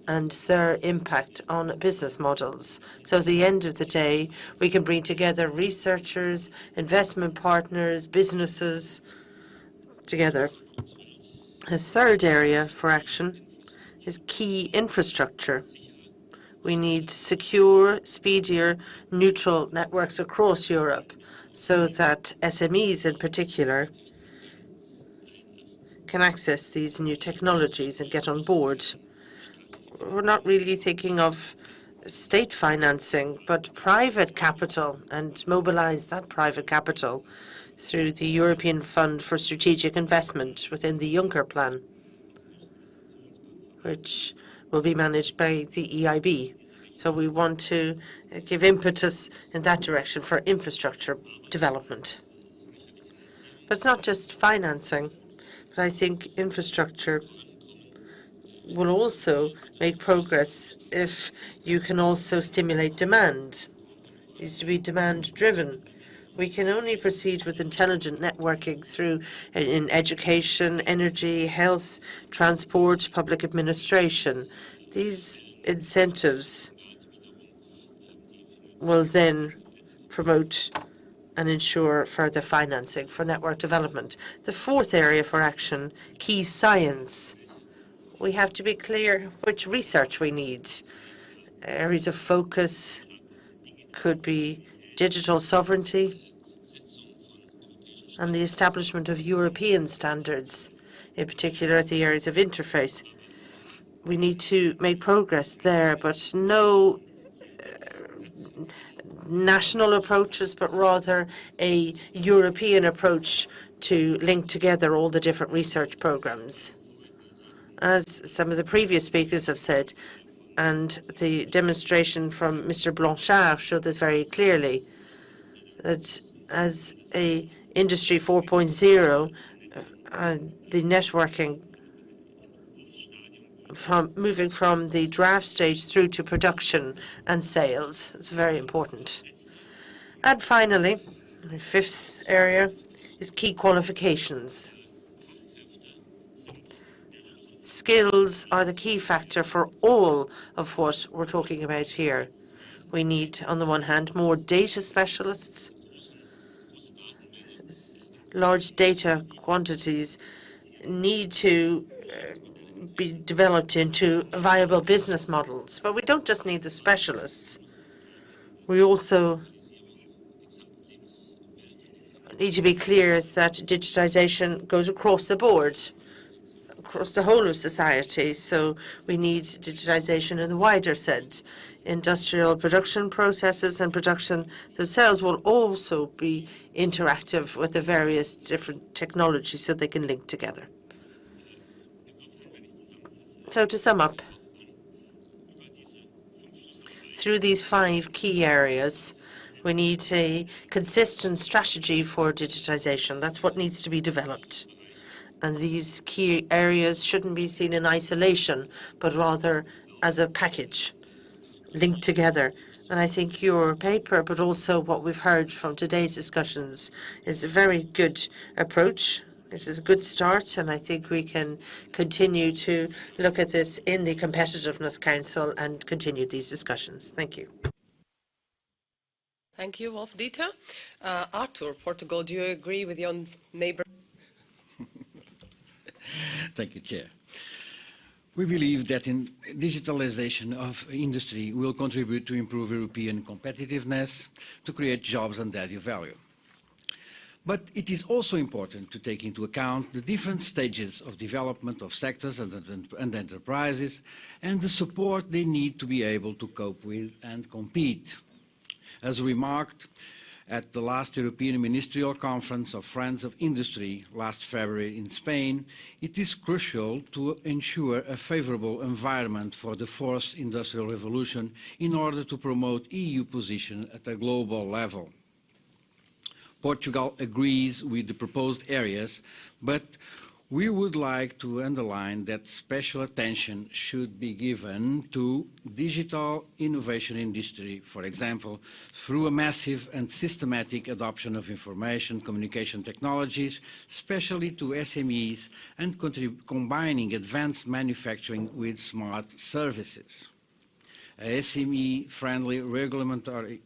Speaker 12: and their impact on business models. So at the end of the day, we can bring together researchers, investment partners, businesses together. A third area for action is key infrastructure. We need secure, speedier, neutral networks across Europe so that SMEs in particular can access these new technologies and get on board. We're not really thinking of state financing, but private capital, and mobilize that private capital through the European Fund for Strategic Investment within the Juncker Plan, which will be managed by the EIB. So we want to give impetus in that direction for infrastructure development. But it's not just financing, but I think infrastructure will also make progress if you can also stimulate demand. It needs to be demand-driven. We can only proceed with intelligent networking through in education, energy, health, transport, public administration. These incentives will then promote and ensure further financing for network development. The fourth area for action, key science. We have to be clear which research we need. Areas of focus could be digital sovereignty and the establishment of European standards, in particular the areas of interface. We need to make progress there, but no national approaches, but rather a European approach to link together all the different research programs. As some of the previous speakers have said, and the demonstration from Mr. Blanchard showed this very clearly, that as a Industry 4.0, the networking moving from the draft stage through to production and sales is very important. And finally, the fifth area is key qualifications. Skills are the key factor for all of what we're talking about here. We need, on the one hand, more data specialists. Large data quantities need to be developed into viable business models. But we don't just need the specialists. We also need to be clear that digitization goes across the board, across the whole of society. So we need digitization in the wider sense. Industrial production processes and production themselves will also be interactive with the various different technologies so they can link together. So to sum up, through these 5 key areas, we need a consistent strategy for digitization. That's what needs to be developed. And these key areas shouldn't be seen in isolation, but rather as a package linked together. And I think your paper, but also what we've heard from today's discussions, is a very good approach. This is a good start, and I think we can continue to look at this in the Competitiveness Council and continue these discussions. Thank you.
Speaker 1: Thank you, Wolf-Dieter. Arthur, Portugal, do you agree with your neighbor?
Speaker 13: Thank you, Chair. We believe that digitalization of industry will contribute to improve European competitiveness, to create jobs and added value. But it is also important to take into account the different stages of development of sectors and enterprises and the support they need to be able to cope with and compete. As remarked, At the last European Ministerial Conference of Friends of Industry last February in Spain, it is crucial to ensure a favorable environment for the fourth industrial revolution in order to promote EU position at a global level. Portugal agrees with the proposed areas, but we would like to underline that special attention should be given to digital innovation industry, for example, through a massive and systematic adoption of information communication technologies, especially to SMEs, and combining advanced manufacturing with smart services. A SME-friendly regulatory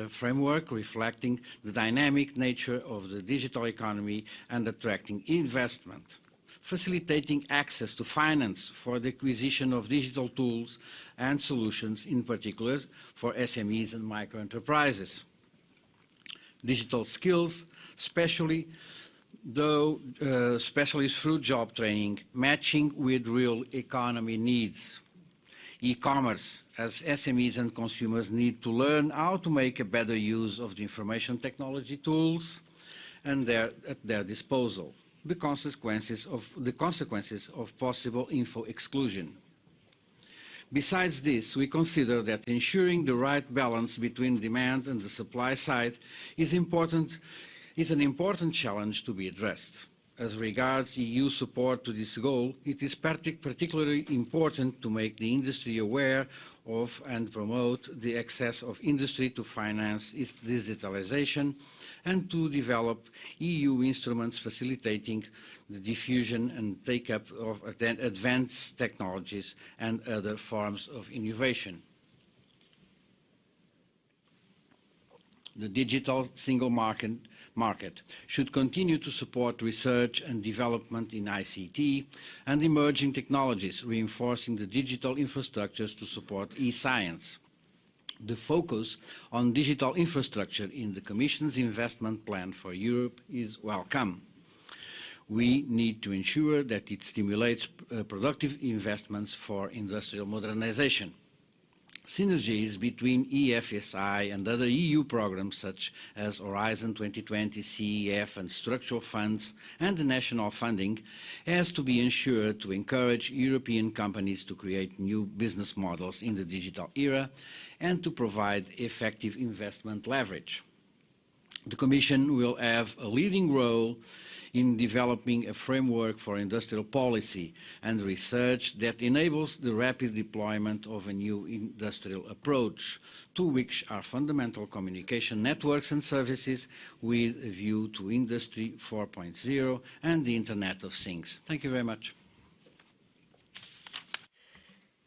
Speaker 13: framework reflecting the dynamic nature of the digital economy and attracting investment. Facilitating access to finance for the acquisition of digital tools and solutions, in particular for SMEs and microenterprises. Digital skills, especially through job training, matching with real economy needs. E-commerce, as SMEs and consumers need to learn how to make a better use of the information technology tools and at their disposal. The consequences of possible info exclusion. Besides this, we consider that ensuring the right balance between demand and the supply side is an important challenge to be addressed. As regards EU support to this goal, it is particularly important to make the industry aware of and promote the access of industry to finance its digitalization and to develop EU instruments facilitating the diffusion and take-up of advanced technologies and other forms of innovation. The digital single market should continue to support research and development in ICT and emerging technologies, reinforcing the digital infrastructures to support e-science. The focus on digital infrastructure in the Commission's investment plan for Europe is welcome. We need to ensure that it stimulates productive investments for industrial modernization. Synergies between EFSI and other EU programs such as Horizon 2020, CEF and structural funds and the national funding has to be ensured to encourage European companies to create new business models in the digital era and to provide effective investment leverage. The Commission will have a leading role in developing a framework for industrial policy and research that enables the rapid deployment of a new industrial approach, to which are fundamental communication networks and services with a view to Industry 4.0 and the Internet of Things. Thank you very much.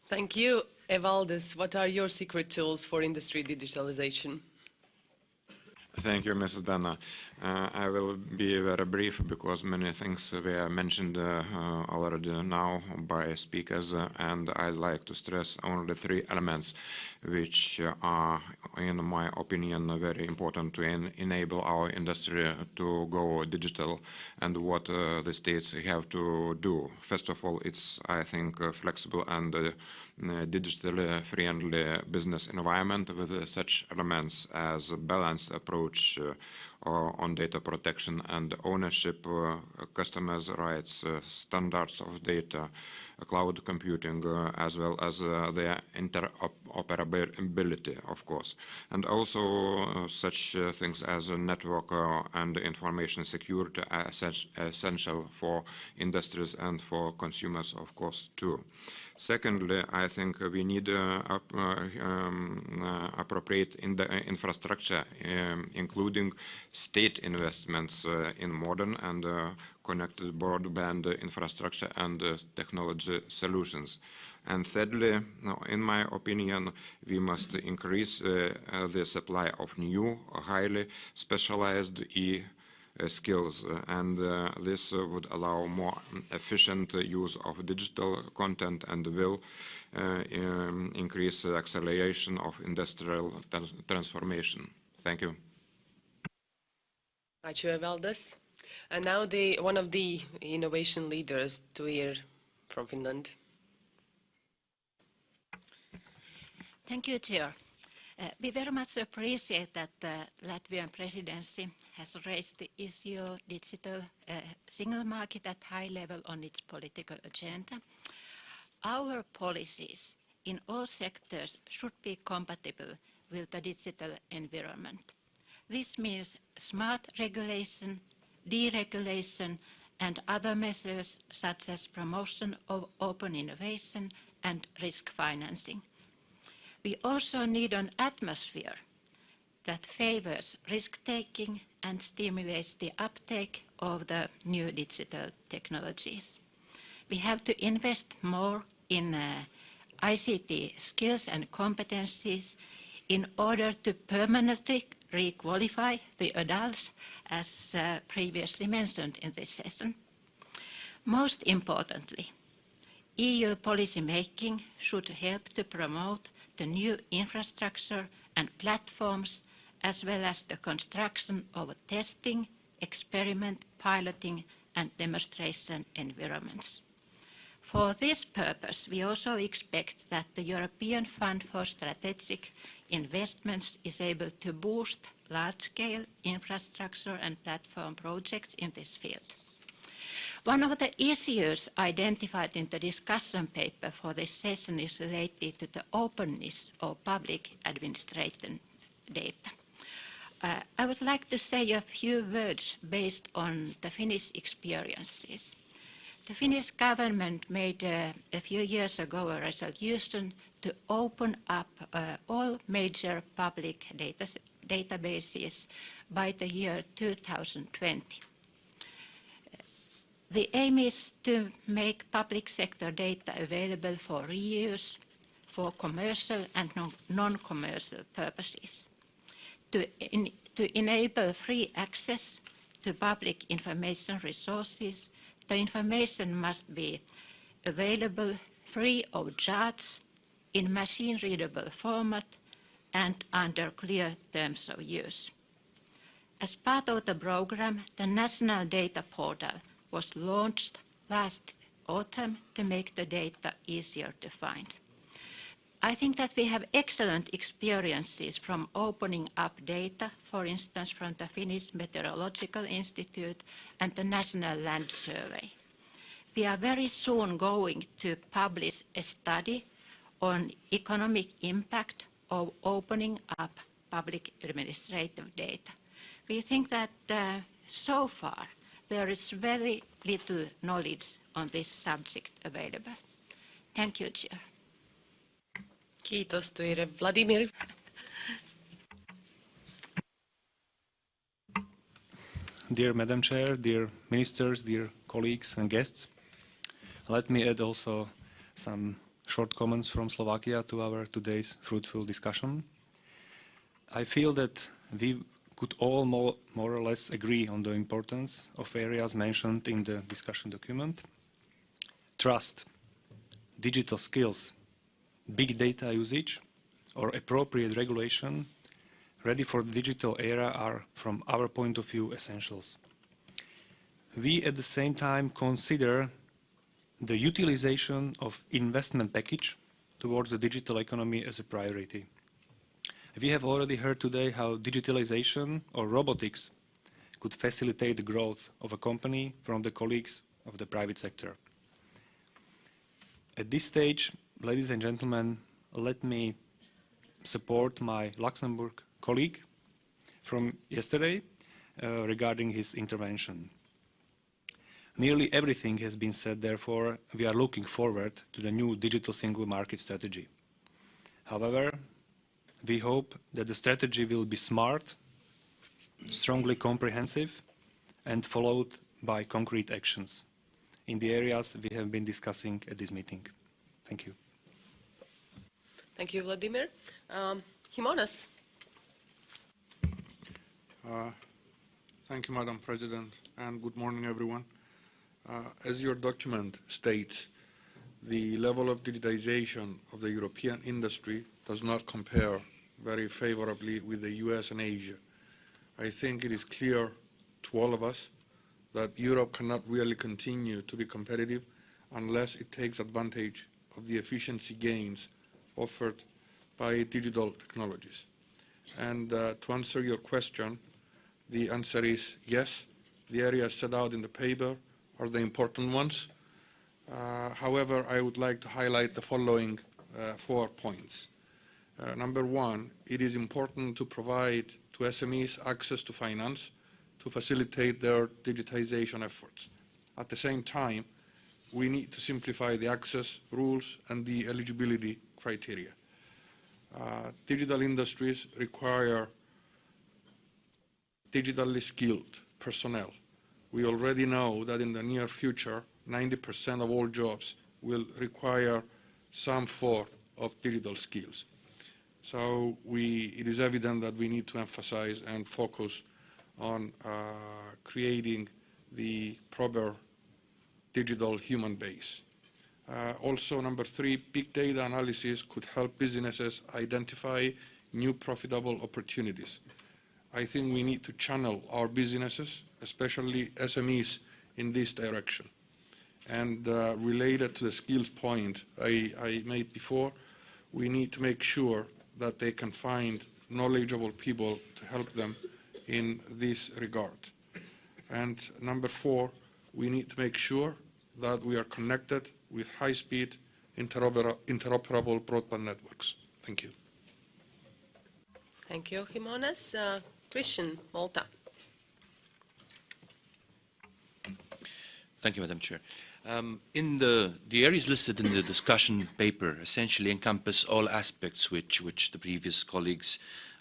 Speaker 1: Thank you. Evaldis, what are your secret tools for industry digitalization?
Speaker 14: Thank you, Mrs. Dana. I will be very brief because many things were mentioned already now by speakers, and I'd like to stress only 3 elements which are, in my opinion, very important to enable our industry to go digital and what the states have to do. First of all, it's, I think, a flexible and digitally friendly business environment with such elements as a balanced approach on data protection and ownership, customers' rights, standards of data, cloud computing, as well as their interoperability, of course, and also such things as network and information security are essential for industries and for consumers, of course, too. Secondly, I think we need appropriate infrastructure, including state investments in modern and connected broadband infrastructure and technology solutions. And thirdly, in my opinion, we must increase the supply of new, highly specialized skills, and this would allow more efficient use of digital content and will increase the acceleration of industrial transformation. Thank you.
Speaker 1: Ačiū, Evaldis. And now one of the innovation leaders to hear from Finland.
Speaker 15: Thank you, Chair. We very much appreciate that the Latvian presidency has raised the issue of digital single market at high level on its political agenda. Our policies in all sectors should be compatible with the digital environment. This means smart regulation, deregulation, and other measures such as promotion of open innovation and risk financing. We also need an atmosphere that favors risk-taking and stimulates the uptake of the new digital technologies. We have to invest more in ICT skills and competencies in order to permanently re-qualify the adults, as previously mentioned in this session. Most importantly, EU policy making should help to promote the new infrastructure and platforms, as well as the construction of testing, experiment, piloting, and demonstration environments. For this purpose, we also expect that the European Fund for Strategic Investments is able to boost large-scale infrastructure and platform projects in this field. One of the issues identified in the discussion paper for this session is related to the openness of public administration data. I would like to say a few words based on the Finnish experiences. The Finnish government made a few years ago a resolution to open up all major public databases by the year 2020. The aim is to make public sector data available for reuse, for commercial and non-commercial purposes. To enable free access to public information resources, the information must be available free of charge, in machine-readable format, and under clear terms of use. As part of the program, the National Data Portal was launched last autumn to make the data easier to find. I think that we have excellent experiences from opening up data, for instance, from the Finnish Meteorological Institute and the National Land Survey. We are very soon going to publish a study on economic impact of opening up public administrative data. We think that so far there is very little knowledge on this subject available. Thank you, Chair.
Speaker 1: Kiitos, Tuire. Vladimir.
Speaker 16: Dear Madam Chair, dear ministers, dear colleagues and guests, let me add also some short comments from Slovakia to our today's fruitful discussion. I feel that we could all more or less agree on the importance of areas mentioned in the discussion document. Trust, digital skills, big data usage, or appropriate regulation ready for the digital era are, from our point of view, essentials. We at the same time consider the utilization of investment package towards the digital economy as a priority. We have already heard today how digitalization or robotics could facilitate the growth of a company from the colleagues of the private sector. At this stage, ladies and gentlemen, let me support my Luxembourg colleague from yesterday regarding his intervention. Nearly everything has been said, therefore, we are looking forward to the new digital single market strategy. However, we hope that the strategy will be smart, strongly comprehensive, and followed by concrete actions in the areas we have been discussing at this meeting. Thank you.
Speaker 1: Thank you, Vladimir. Himonas.
Speaker 17: Thank you, Madam President, and good morning, everyone. As your document states, the level of digitization of the European industry does not compare very favorably with the US and Asia. I think it is clear to all of us that Europe cannot really continue to be competitive unless it takes advantage of the efficiency gains offered by digital technologies. And to answer your question, the answer is yes. The areas set out in the paper are the important ones. However, I would like to highlight the following 4 points. Number one, it is important to provide to SMEs access to finance to facilitate their digitization efforts. At the same time, we need to simplify the access rules and the eligibility criteria. Digital industries require digitally skilled personnel. We already know that in the near future, 90% of all jobs will require some form of digital skills. So it is evident that we need to emphasize and focus on creating the proper digital human base. Also, number 3, big data analysis could help businesses identify new profitable opportunities. I think we need to channel our businesses, especially SMEs, in this direction. And related to the skills point I made before, we need to make sure that they can find knowledgeable people to help them in this regard. And number 4, we need to make sure that we are connected with high-speed, interoperable broadband networks. Thank you.
Speaker 1: Thank you, Jimenez. Christian, Malta.
Speaker 18: Thank you, Madam Chair. The areas listed in the discussion paper essentially encompass all aspects which the previous colleagues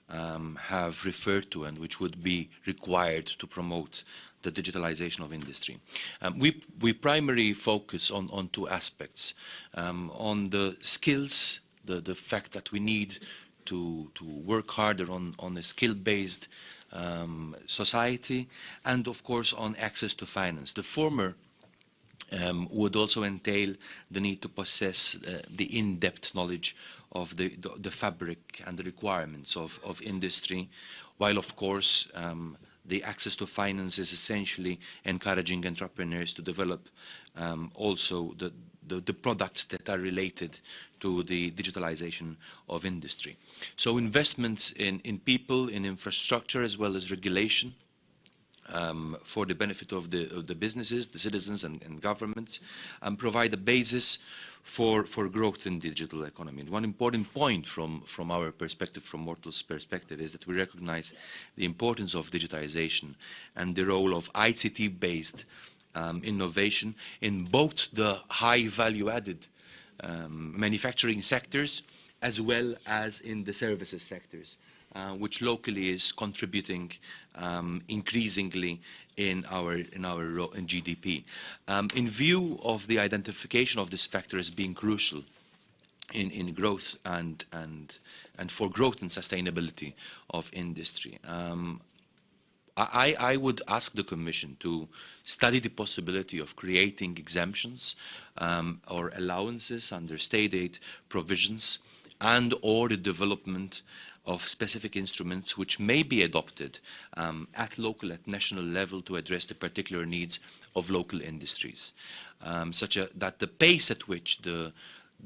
Speaker 18: have referred to and which would be required to promote the digitalization of industry. We primarily focus on 2 aspects. On the skills, the fact that we need to work harder on a skill-based society, and of course on access to finance. The former would also entail the need to possess the in-depth knowledge of the fabric and the requirements of industry, while of course the access to finance is essentially encouraging entrepreneurs to develop also the products that are related to the digitalization of industry. So investments in people, in infrastructure, as well as regulation for the benefit of the businesses, the citizens and governments, provide a basis for growth in the digital economy. And one important point from our perspective, from Mortal's perspective, is that we recognize the importance of digitization and the role of ICT-based innovation in both the high value-added manufacturing sectors as well as in the services sectors, which locally is contributing increasingly in GDP. In view of the identification of this factor as being crucial in growth and for growth and sustainability of industry, I would ask the Commission to study the possibility of creating exemptions or allowances under state aid provisions and or the development of specific instruments which may be adopted at local, at national level to address the particular needs of local industries, such that the pace at which the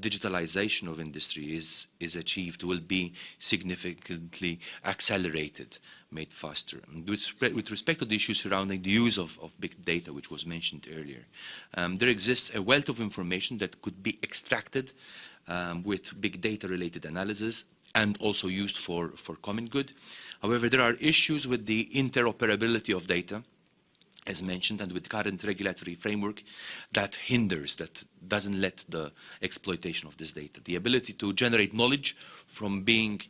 Speaker 18: digitalization of industry is achieved will be significantly accelerated, made faster. And with respect to the issues surrounding the use of big data, which was mentioned earlier, there exists a wealth of information that could be extracted with big data related analysis and also used for common good. However, there are issues with the interoperability of data, as mentioned, and with current regulatory framework that hinders, that doesn't let the exploitation of this data. The ability to generate knowledge from big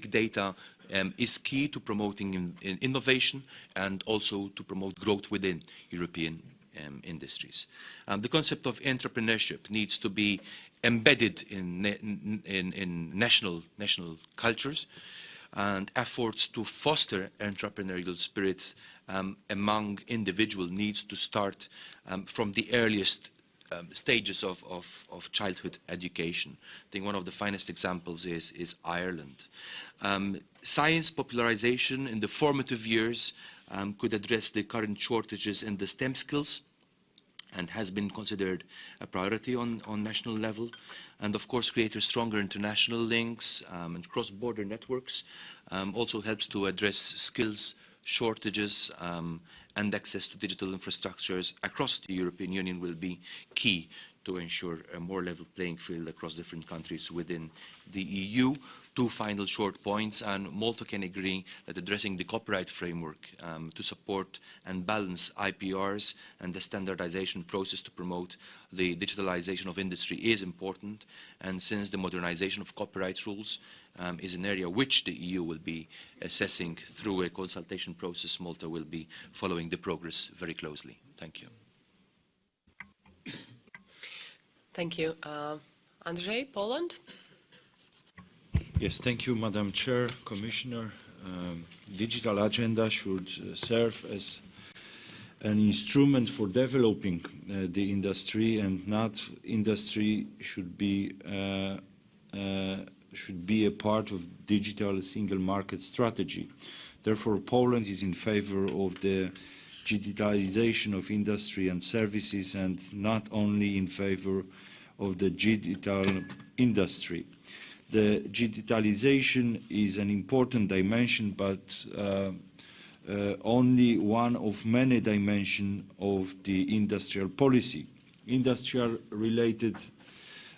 Speaker 18: data is key to promoting innovation and also to promote growth within European industries. The concept of entrepreneurship needs to be embedded in national cultures, and efforts to foster entrepreneurial spirit among individuals needs to start from the earliest stages of childhood education. I think one of the finest examples is Ireland. Science popularization in the formative years could address the current shortages in the STEM skills, and has been considered a priority on national level. And of course, creating stronger international links and cross-border networks also helps to address skills shortages and access to digital infrastructures across the European Union will be key to ensure a more level playing field across different countries within the EU. Two final short points, and Malta can agree that addressing the copyright framework to support and balance IPRs and the standardization process to promote the digitalization of industry is important. And since the modernization of copyright rules is an area which the EU will be assessing through a consultation process, Malta will be following the progress very closely. Thank you.
Speaker 1: Thank you. Andrzej, Poland?
Speaker 19: Yes, thank you, Madam Chair, Commissioner. Digital agenda should serve as an instrument for developing the industry, and not industry should be a part of digital single market strategy. Therefore, Poland is in favor of the digitalization of industry and services, and not only in favor of the digital industry. The digitalization is an important dimension, but only one of many dimensions of the industrial policy. Industrial-related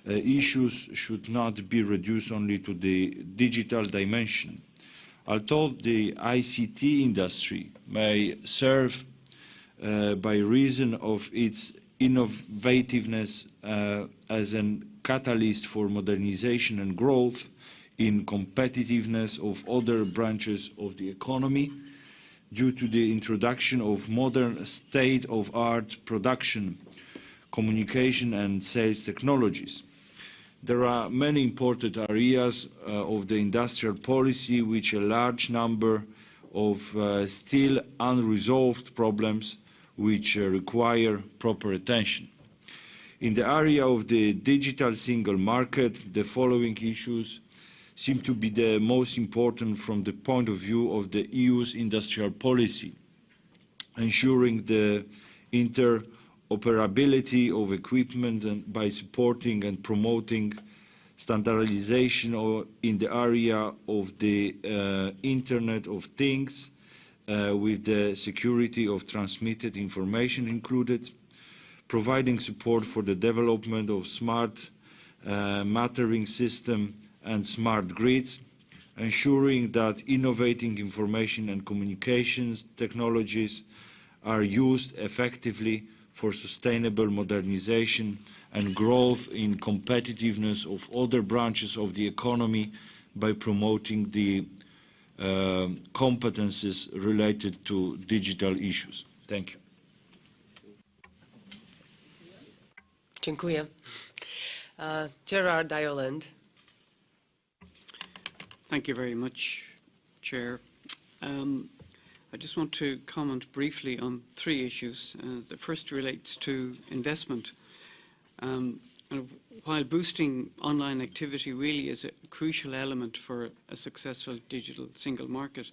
Speaker 19: issues should not be reduced only to the digital dimension. Although the ICT industry may serve by reason of its innovativeness as a catalyst for modernization and growth in competitiveness of other branches of the economy, due to the introduction of modern state-of-art production, communication and sales technologies. There are many important areas of the industrial policy which a large number of still unresolved problems which require proper attention. In the area of the digital single market, the following issues seem to be the most important from the point of view of the EU's industrial policy: ensuring the interoperability of equipment and by supporting and promoting standardization in the area of the Internet of Things, with the security of transmitted information included, providing support for the development of smart metering system and smart grids, ensuring that innovating information and communications technologies are used effectively for sustainable modernization and growth in competitiveness of other branches of the economy by promoting the competences related to digital issues. Thank you.
Speaker 1: Dziękuję. Gerard Ireland.
Speaker 20: Thank you very much, Chair. I just want to comment briefly on three issues. The first relates to investment. While boosting online activity really is a crucial element for a successful digital single market,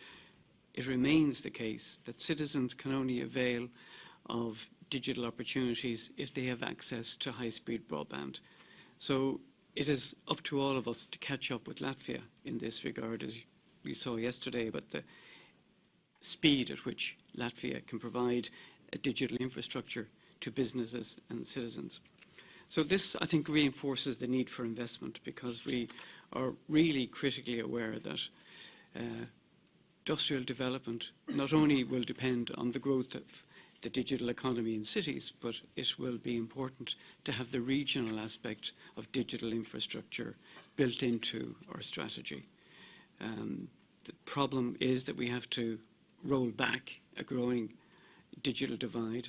Speaker 20: it remains the case that citizens can only avail of digital opportunities if they have access to high-speed broadband. So it is up to all of us to catch up with Latvia in this regard, as we saw yesterday, about the speed at which Latvia can provide a digital infrastructure to businesses and citizens. So this, I think, reinforces the need for investment, because we are really critically aware that industrial development not only will depend on the growth of the digital economy in cities, but it will be important to have the regional aspect of digital infrastructure built into our strategy. The problem is that we have to roll back a growing digital divide,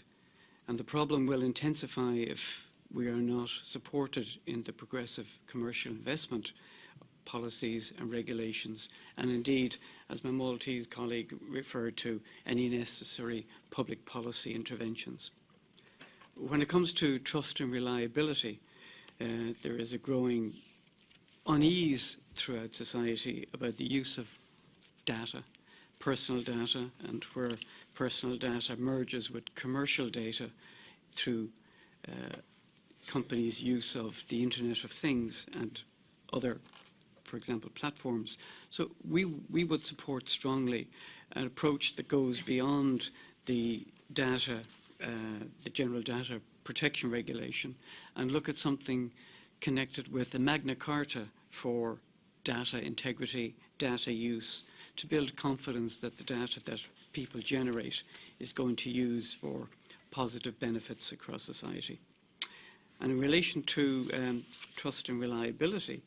Speaker 20: and the problem will intensify if we are not supported in the progressive commercial investment policies and regulations, and indeed, as my Maltese colleague referred to, any necessary public policy interventions. When it comes to trust and reliability, there is a growing unease throughout society about the use of data, personal data, and where personal data merges with commercial data through companies' use of the Internet of Things and other, for example, platforms. So we would support strongly an approach that goes beyond the data, the general data protection regulation, and look at something connected with the Magna Carta for data integrity, data use, to build confidence that the data that people generate is going to use for positive benefits across society. And in relation to trust and reliability,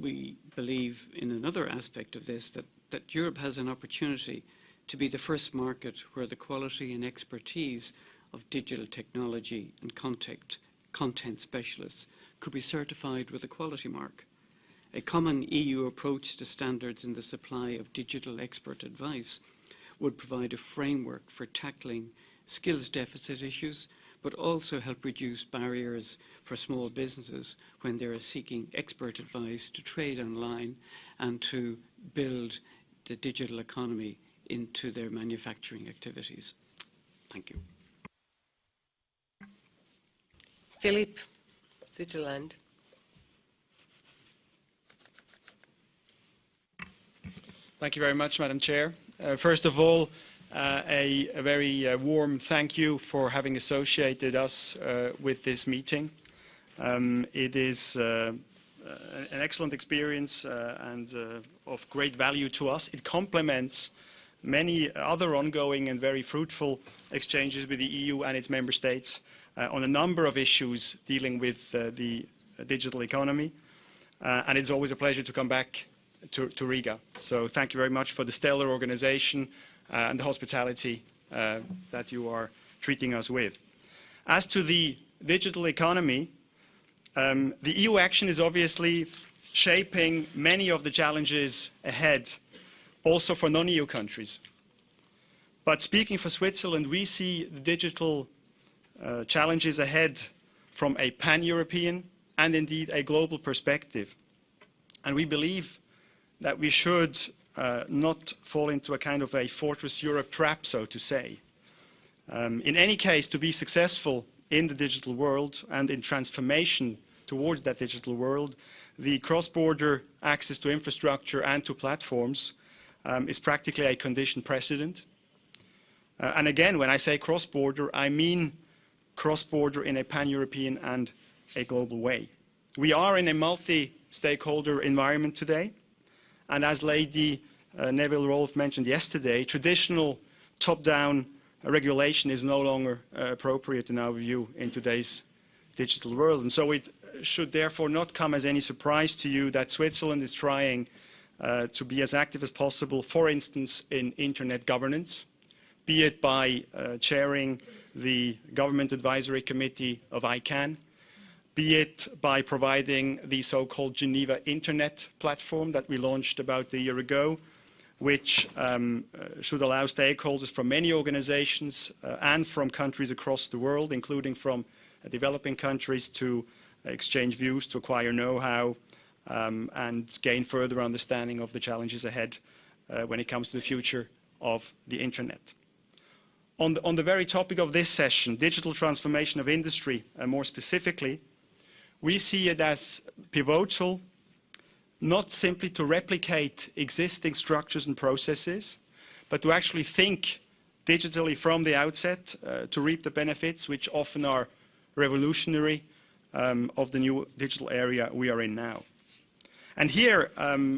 Speaker 20: we believe in another aspect of this, that Europe has an opportunity to be the first market where the quality and expertise of digital technology and content specialists could be certified with a quality mark. A common EU approach to standards in the supply of digital expert advice would provide a framework for tackling skills deficit issues, but also help reduce barriers for small businesses when they are seeking expert advice to trade online and to build the digital economy into their manufacturing activities. Thank you.
Speaker 1: Philip, Switzerland.
Speaker 21: Thank you very much, Madam Chair. First of all, a very warm thank you for having associated us with this meeting. It is an excellent experience and of great value to us. It complements many other ongoing and very fruitful exchanges with the EU and its member states on a number of issues dealing with the digital economy. And it's always a pleasure to come back to Riga. So thank you very much for the stellar organization and the hospitality that you are treating us with. As to the digital economy, the EU action is obviously shaping many of the challenges ahead, also for non-EU countries. But speaking for Switzerland, we see the digital challenges ahead from a pan-European and indeed a global perspective. And we believe that we should not fall into a kind of a Fortress Europe trap, so to say. In any case, to be successful in the digital world and in transformation towards that digital world, the cross-border access to infrastructure and to platforms is practically a condition precedent. And again, when I say cross-border, I mean cross-border in a pan-European and a global way. We are in a multi-stakeholder environment today, and as Lady Neville-Rolfe mentioned yesterday, traditional top-down regulation is no longer appropriate in our view in today's digital world. And so it should therefore not come as any surprise to you that Switzerland is trying to be as active as possible, for instance, in internet governance, be it by chairing the Government Advisory Committee of ICANN, be it by providing the so-called Geneva Internet platform that we launched about a year ago, which should allow stakeholders from many organizations and from countries across the world, including from developing countries, to exchange views, to acquire know-how, and gain further understanding of the challenges ahead when it comes to the future of the Internet. On the very topic of this session, digital transformation of industry, more specifically, we see it as pivotal not simply to replicate existing structures and processes, but to actually think digitally from the outset to reap the benefits, which often are revolutionary, of the new digital area we are in now. And here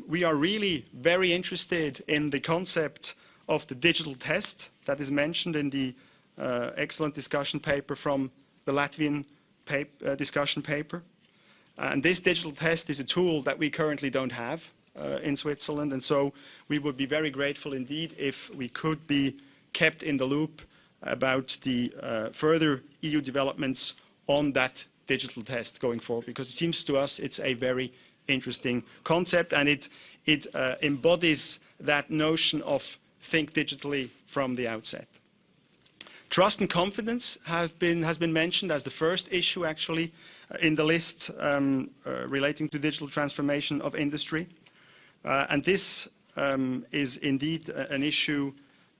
Speaker 21: we are really very interested in the concept of the digital test that is mentioned in the excellent discussion paper from the Latvian discussion paper. And this digital test is a tool that we currently don't have in Switzerland, and so we would be very grateful indeed if we could be kept in the loop about the further EU developments on that digital test going forward, because it seems to us it's a very interesting concept, and it embodies that notion of think digitally from the outset. Trust and confidence has been mentioned as the first issue actually in the list relating to digital transformation of industry. And this is indeed an issue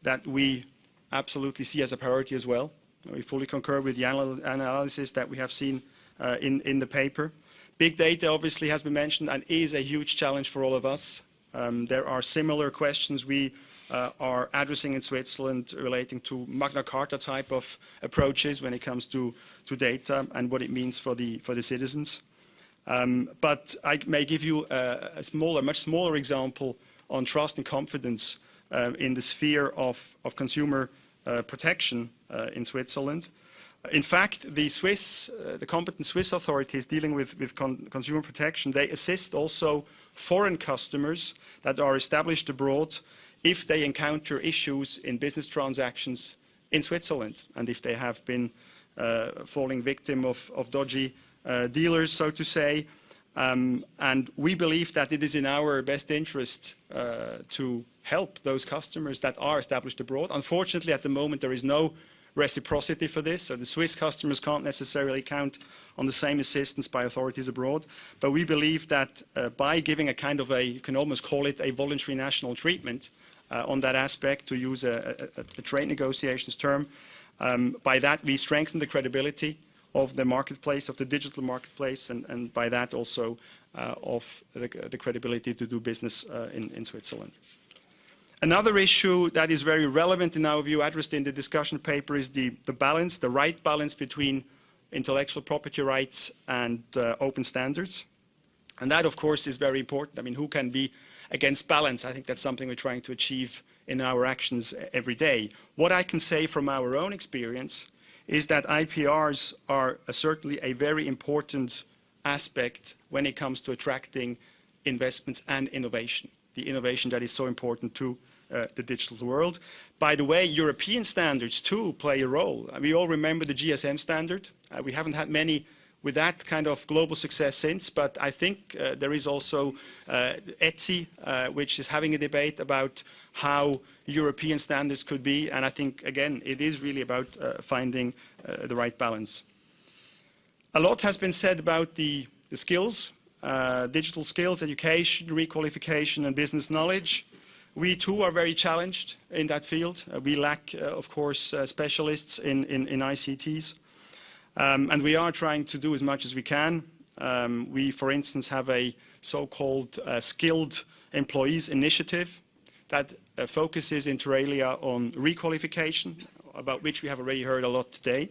Speaker 21: that we absolutely see as a priority as well. We fully concur with the analysis that we have seen in the paper. Big data obviously has been mentioned and is a huge challenge for all of us. There are similar questions we are addressing in Switzerland relating to Magna Carta type of approaches when it comes to data and what it means for the citizens. But I may give you a much smaller example on trust and confidence in the sphere of consumer protection in Switzerland. In fact, the competent Swiss authorities dealing with consumer protection, they assist also foreign customers that are established abroad if they encounter issues in business transactions in Switzerland and if they have been falling victim of dodgy dealers, so to say. And we believe that it is in our best interest to help those customers that are established abroad. Unfortunately, at the moment, there is no reciprocity for this, so the Swiss customers can't necessarily count on the same assistance by authorities abroad. But we believe that by giving a kind of you can almost call it a voluntary national treatment on that aspect, to use a trade negotiations term, by that we strengthen the credibility of the marketplace, of the digital marketplace, and by that also of the credibility to do business in Switzerland. Another issue that is very relevant in our view, addressed in the discussion paper, is the right balance between intellectual property rights and open standards. And that, of course, is very important. I mean, who can be against balance? I think that's something we're trying to achieve in our actions every day. What I can say from our own experience is that IPRs are certainly a very important aspect when it comes to attracting investments and innovation, the innovation that is so important to the digital world. By the way, European standards too play a role. We all remember the GSM standard. We haven't had many with that kind of global success since, but I think there is also ETSI, which is having a debate about how European standards could be, and I think, again, it is really about finding the right balance. A lot has been said about the skills, digital skills, education, requalification, and business knowledge. We too are very challenged in that field. We lack, of course, specialists in ICTs. And we are trying to do as much as we can. We, for instance, have a so-called skilled employees initiative that focuses inter alia on requalification, about which we have already heard a lot today.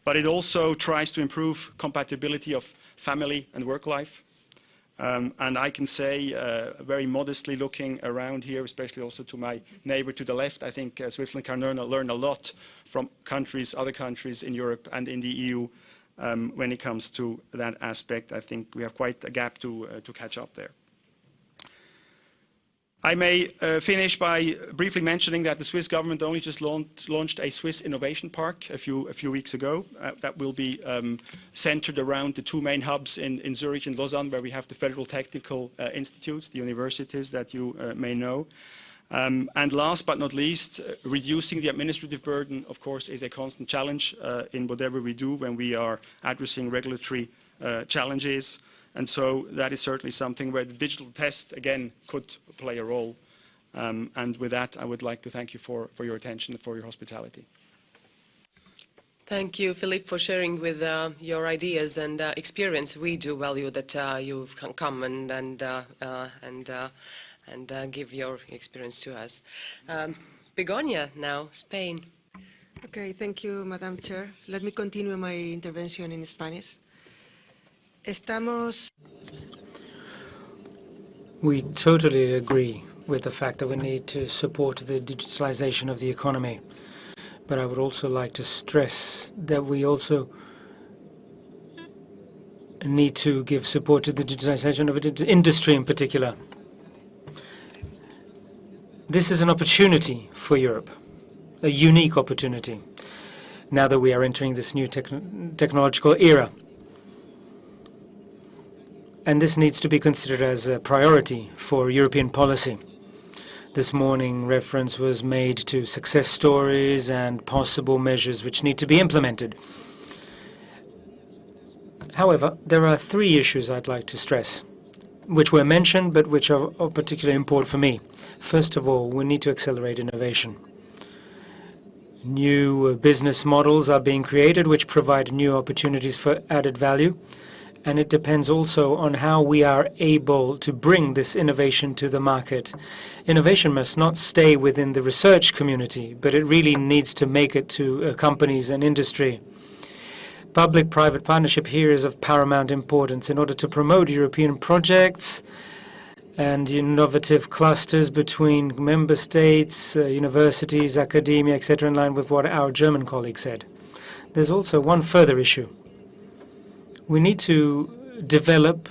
Speaker 21: But it also tries to improve compatibility of family and work life. And I can say, very modestly looking around here, especially also to my neighbor to the left, I think Switzerland can learn a lot from other countries in Europe and in the EU when it comes to that aspect. I think we have quite a gap to catch up there. I may finish by briefly mentioning that the Swiss government only just launched a Swiss Innovation Park a few weeks ago. That will be centered around the two main hubs in Zurich and Lausanne, where we have the federal technical institutes, the universities that you may know. And last but not least, reducing the administrative burden, of course, is a constant challenge in whatever we do when we are addressing regulatory challenges. And so that is certainly something where the digital test, again, could play a role. And with that, I would like to thank you for your attention and for your hospitality.
Speaker 1: Thank you, Philippe, for sharing with your ideas and experience. We do value that you've come and give your experience to us. Begoña now, Spain.
Speaker 2: Okay, thank you, Madam Chair. Let me continue my intervention in Spanish.
Speaker 5: We totally agree with the fact that we need to support the digitalization of the economy. But I would also like to stress that we also need to give support to the digitalization of industry in particular. This is an opportunity for Europe, a unique opportunity, now that we are entering this new technological era. And this needs to be considered as a priority for European policy. This morning, reference was made to success stories and possible measures which need to be implemented. However, there are three issues I'd like to stress, which were mentioned but which are of particular import for me. First of all, we need to accelerate innovation. New business models are being created which provide new opportunities for added value. And it depends also on how we are able to bring this innovation to the market. Innovation must not stay within the research community, but it really needs to make it to companies and industry. Public-private partnership here is of paramount importance in order to promote European projects and innovative clusters between member states, universities, academia, etc., in line with what our German colleague said. There's also one further issue. We need to develop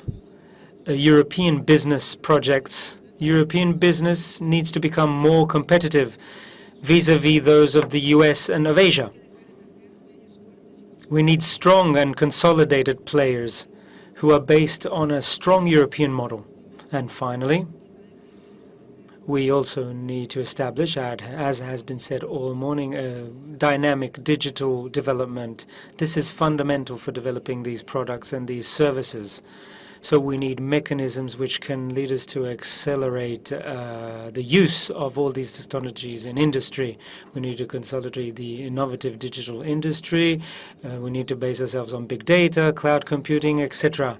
Speaker 5: European business projects. European business needs to become more competitive vis-à-vis those of the US and of Asia. We need strong and consolidated players who are based on a strong European model. And finally, we also need to establish, as has been said all morning, a dynamic digital development. This is fundamental for developing these products and these services. So we need mechanisms which can lead us to accelerate the use of all these technologies in industry. We need to consolidate the innovative digital industry. We need to base ourselves on big data, cloud computing, etc.,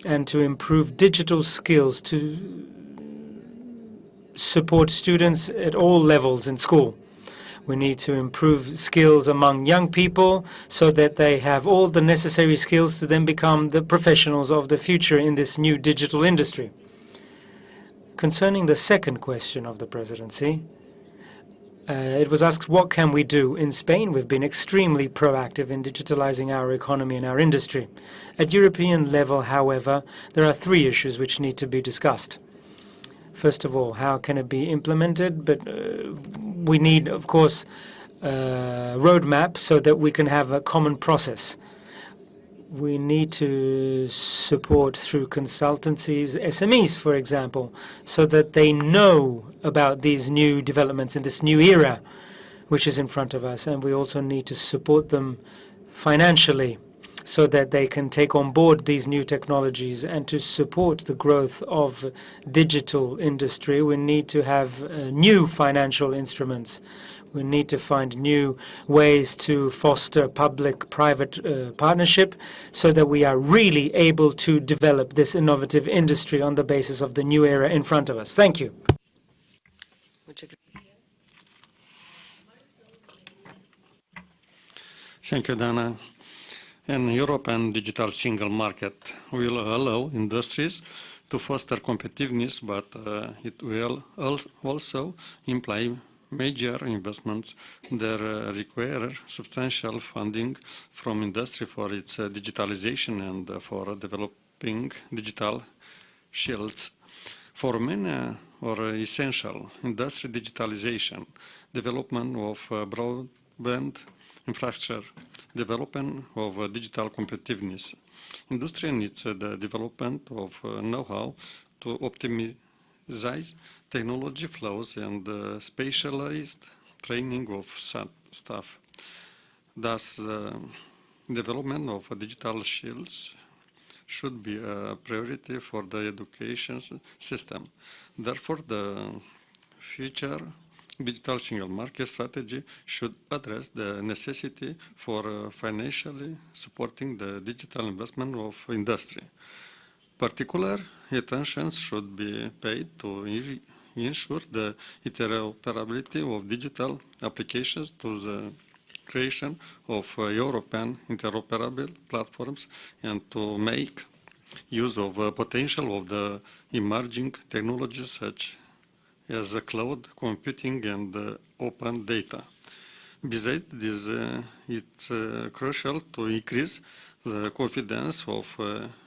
Speaker 5: and to improve digital skills to support students at all levels in school. We need to improve skills among young people so that they have all the necessary skills to then become the professionals of the future in this new digital industry. Concerning the second question of the presidency, it was asked, what can we do? In Spain, we've been extremely proactive in digitalizing our economy and our industry. At European level, however, there are three issues which need to be discussed. First of all, how can it be implemented? But we need, of course, a roadmap so that we can have a common process. We need to support through consultancies, SMEs, for example, so that they know about these new developments in this new era which is in front of us. And we also need to support them financially so that they can take on board these new technologies. And to support the growth of digital industry, we need to have new financial instruments. We need to find new ways to foster public-private partnership so that we are really able to develop this innovative industry on the basis of the new era in front of us. Thank you.
Speaker 3: Thank you, Dana. An European digital single market will allow industries to foster competitiveness, but it will also imply major investments that require substantial funding from industry for its digitalization and for developing digital shields. For many are essential industry digitalization, development of broadband infrastructure, development of digital competitiveness. Industry needs the development of know-how to optimize technology flows and specialized training of staff. Thus, development of digital shields should be a priority for the education system. Therefore, the future digital single market strategy should address the necessity for financially supporting the digital investment of industry. Particular attention should be paid to ensure the interoperability of digital applications to the creation of European interoperable platforms and to make use of potential of the emerging technologies such as cloud computing and open data. Besides this, it's crucial to increase the confidence of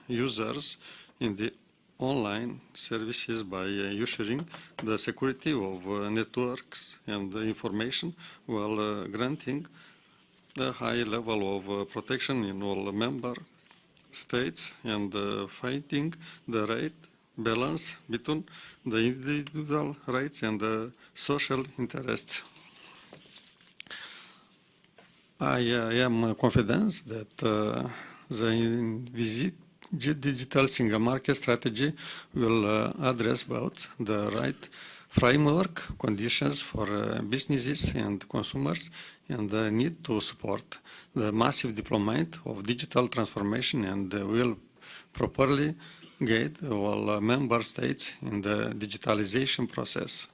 Speaker 3: users in the online services by ensuring the security of networks and information while granting a high level of protection in all member states and finding the right balance between the individual rights and the social interests. I am confident that the envisaged digital single market strategy will address both the right framework conditions for businesses and consumers, and the need to support the massive deployment of digital transformation and will properly guide all member states in the digitalization process.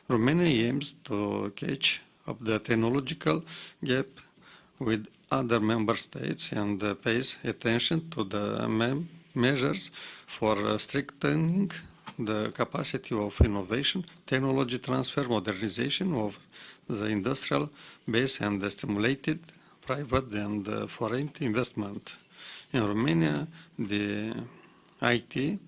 Speaker 3: Romania aims to catch up the technological gap with other member states and pays attention to the measures for strengthening the capacity of innovation, technology transfer, modernization of the industrial base, and stimulated private and foreign investment. In Romania, the IT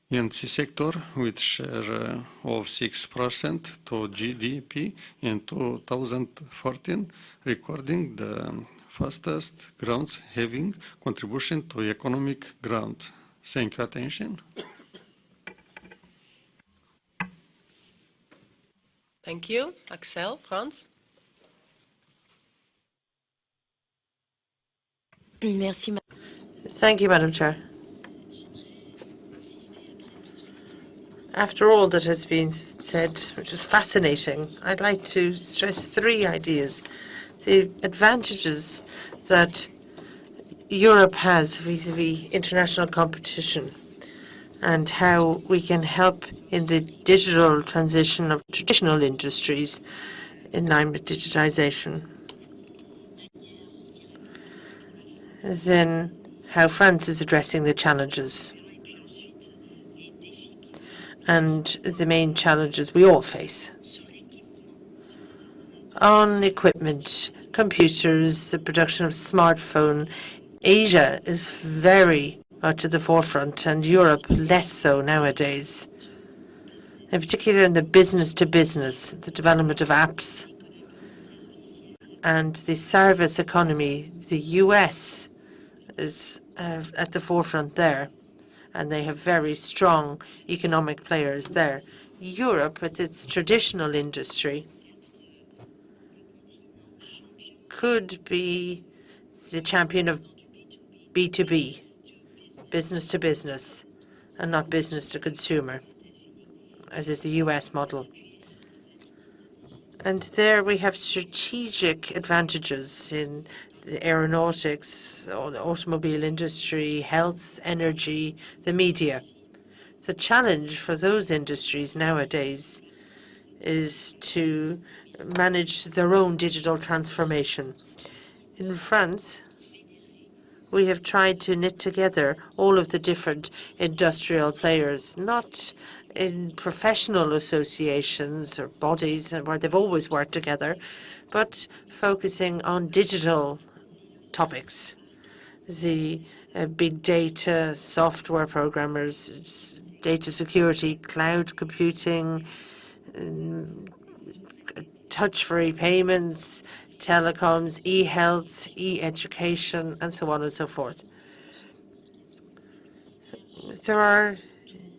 Speaker 3: and C sector, with share of 6% to GDP in 2014, recording the fastest growth-having contribution to economic growth. Thank you, attention.
Speaker 1: Thank you. Axel, Franz?
Speaker 12: Merci. Thank you, Madam Chair. After all that has been said, which is fascinating, I'd like to stress 3 ideas. The advantages that Europe has vis-à-vis international competition and how we can help in the digital transition of traditional industries in line with digitization. Then how France is addressing the challenges and the main challenges we all face. On equipment, computers, the production of smartphone, Asia is very much at the forefront and Europe less so nowadays. In particular in the business-to-business, the development of apps and the service economy, the US is at the forefront there, and they have very strong economic players there. Europe, with its traditional industry, could be the champion of B2B, business to business, and not business to consumer, as is the US model. And there we have strategic advantages in the aeronautics, the automobile industry, health, energy, the media. The challenge for those industries nowadays is to manage their own digital transformation. In France, we have tried to knit together all of the different industrial players, not in professional associations or bodies where they've always worked together, but focusing on digital topics. The big data, software programmers, data security, cloud computing, touch-free payments, telecoms, e-health, e-education, and so on and so forth. So there are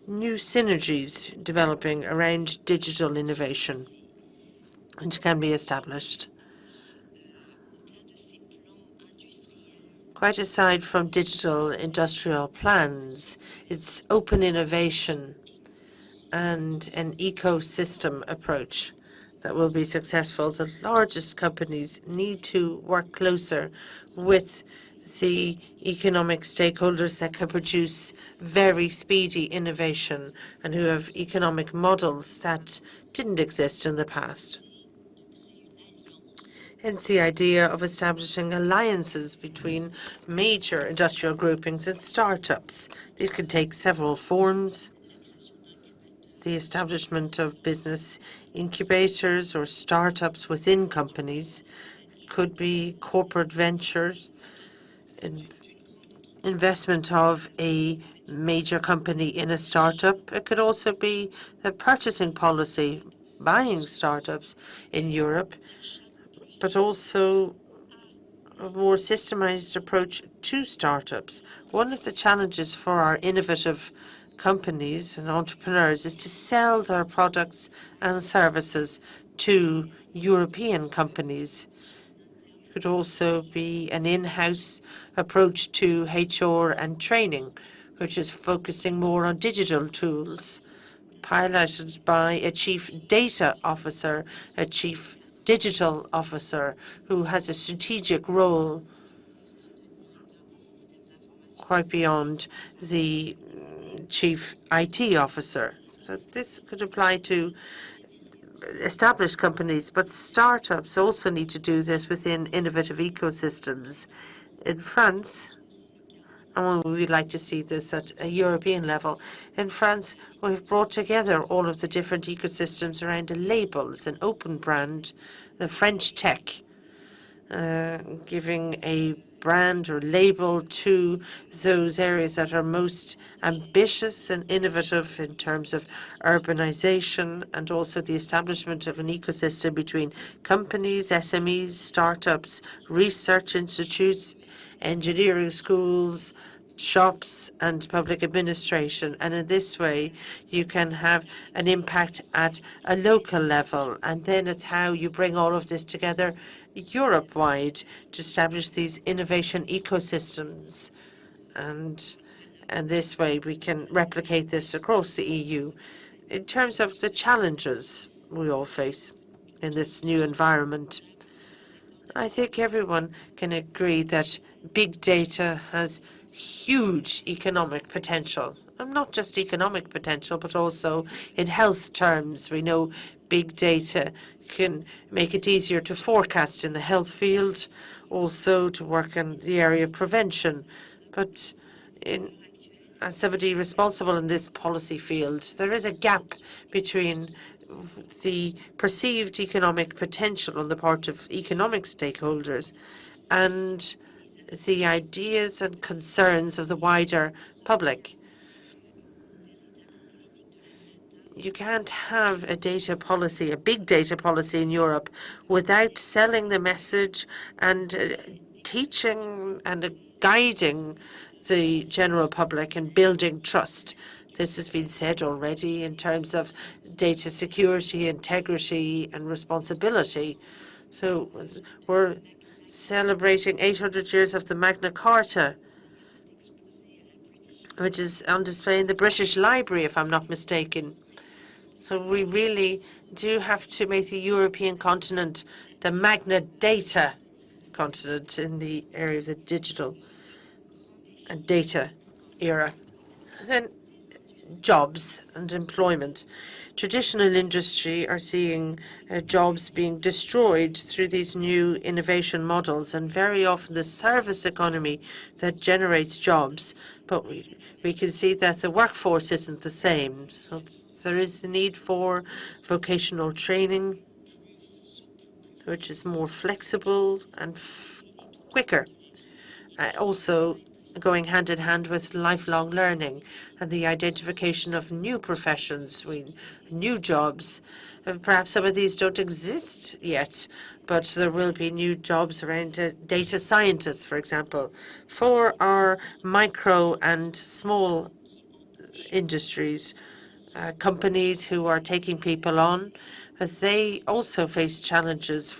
Speaker 12: new synergies developing around digital innovation, which can be established. Quite aside from digital industrial plans, it's open innovation and an ecosystem approach that will be successful. The largest companies need to work closer with the economic stakeholders that can produce very speedy innovation and who have economic models that didn't exist in the past. Hence the idea of establishing alliances between major industrial groupings and startups. These could take several forms. The establishment of business incubators or startups within companies could be corporate ventures, investment of a major company in a startup. It could also be the purchasing policy, buying startups in Europe, but also a more systemized approach to startups. One of the challenges for our innovative companies and entrepreneurs is to sell their products and services to European companies. It could also be an in-house approach to HR and training, which is focusing more on digital tools, piloted by a chief data officer, a chief digital officer who has a strategic role quite beyond the chief IT officer. So this could apply to established companies, but startups also need to do this within innovative ecosystems. In France, and we'd like to see this at a European level. In France, we've brought together all of the different ecosystems around a label. It's an open brand, the French tech, giving a brand or label to those areas that are most ambitious and innovative in terms of urbanization and also the establishment of an ecosystem between companies, SMEs, startups, research institutes, engineering schools, shops, and public administration. And in this way, you can have an impact at a local level. And then it's how you bring all of this together Europe-wide to establish these innovation ecosystems. And this way, we can replicate this across the EU. In terms of the challenges we all face in this new environment, I think everyone can agree that big data has huge economic potential. And not just economic potential, but also in health terms. We know big data can make it easier to forecast in the health field, also to work in the area of prevention. But as somebody responsible in this policy field, there is a gap between the perceived economic potential on the part of economic stakeholders and the ideas and concerns of the wider public. You can't have a data policy, a big data policy in Europe, without selling the message and teaching and guiding the general public and building trust. This has been said already in terms of data security, integrity, and responsibility. So we're celebrating 800 years of the Magna Carta, which is on display in the British Library, if I'm not mistaken. So we really do have to make the European continent the Magna Data continent in the area of the digital and data era. And then jobs and employment. Traditional industry are seeing jobs being destroyed through these new innovation models, and very often the service economy that generates jobs. But we can see that the workforce isn't the same. So there is the need for vocational training, which is more flexible and quicker. Also going hand in hand with lifelong learning and the identification of new professions, new jobs. Perhaps some of these don't exist yet, but there will be new jobs around data scientists, for example. For our micro and small industries, companies who are taking people on, as they also face challenges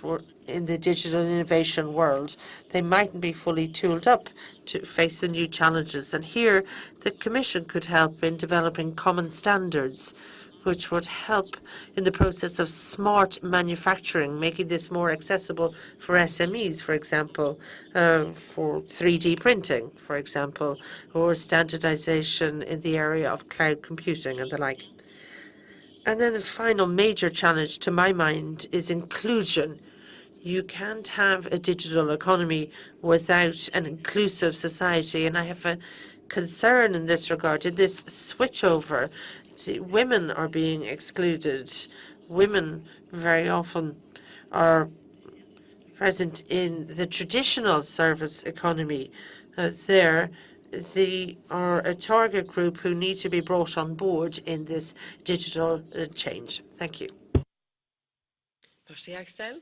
Speaker 12: in the digital innovation world. They mightn't be fully tooled up to face the new challenges. And here, the Commission could help in developing common standards, which would help in the process of smart manufacturing, making this more accessible for SMEs, for example, for 3D printing, for example, or standardization in the area of cloud computing and the like. And then the final major challenge, to my mind, is inclusion. You can't have a digital economy without an inclusive society, and I have a concern in this regard. In this switchover, women are being excluded. Women very often are present in the traditional service economy. They are a target group who need to be brought on board in this digital change. Thank you.
Speaker 1: Merci, Axel.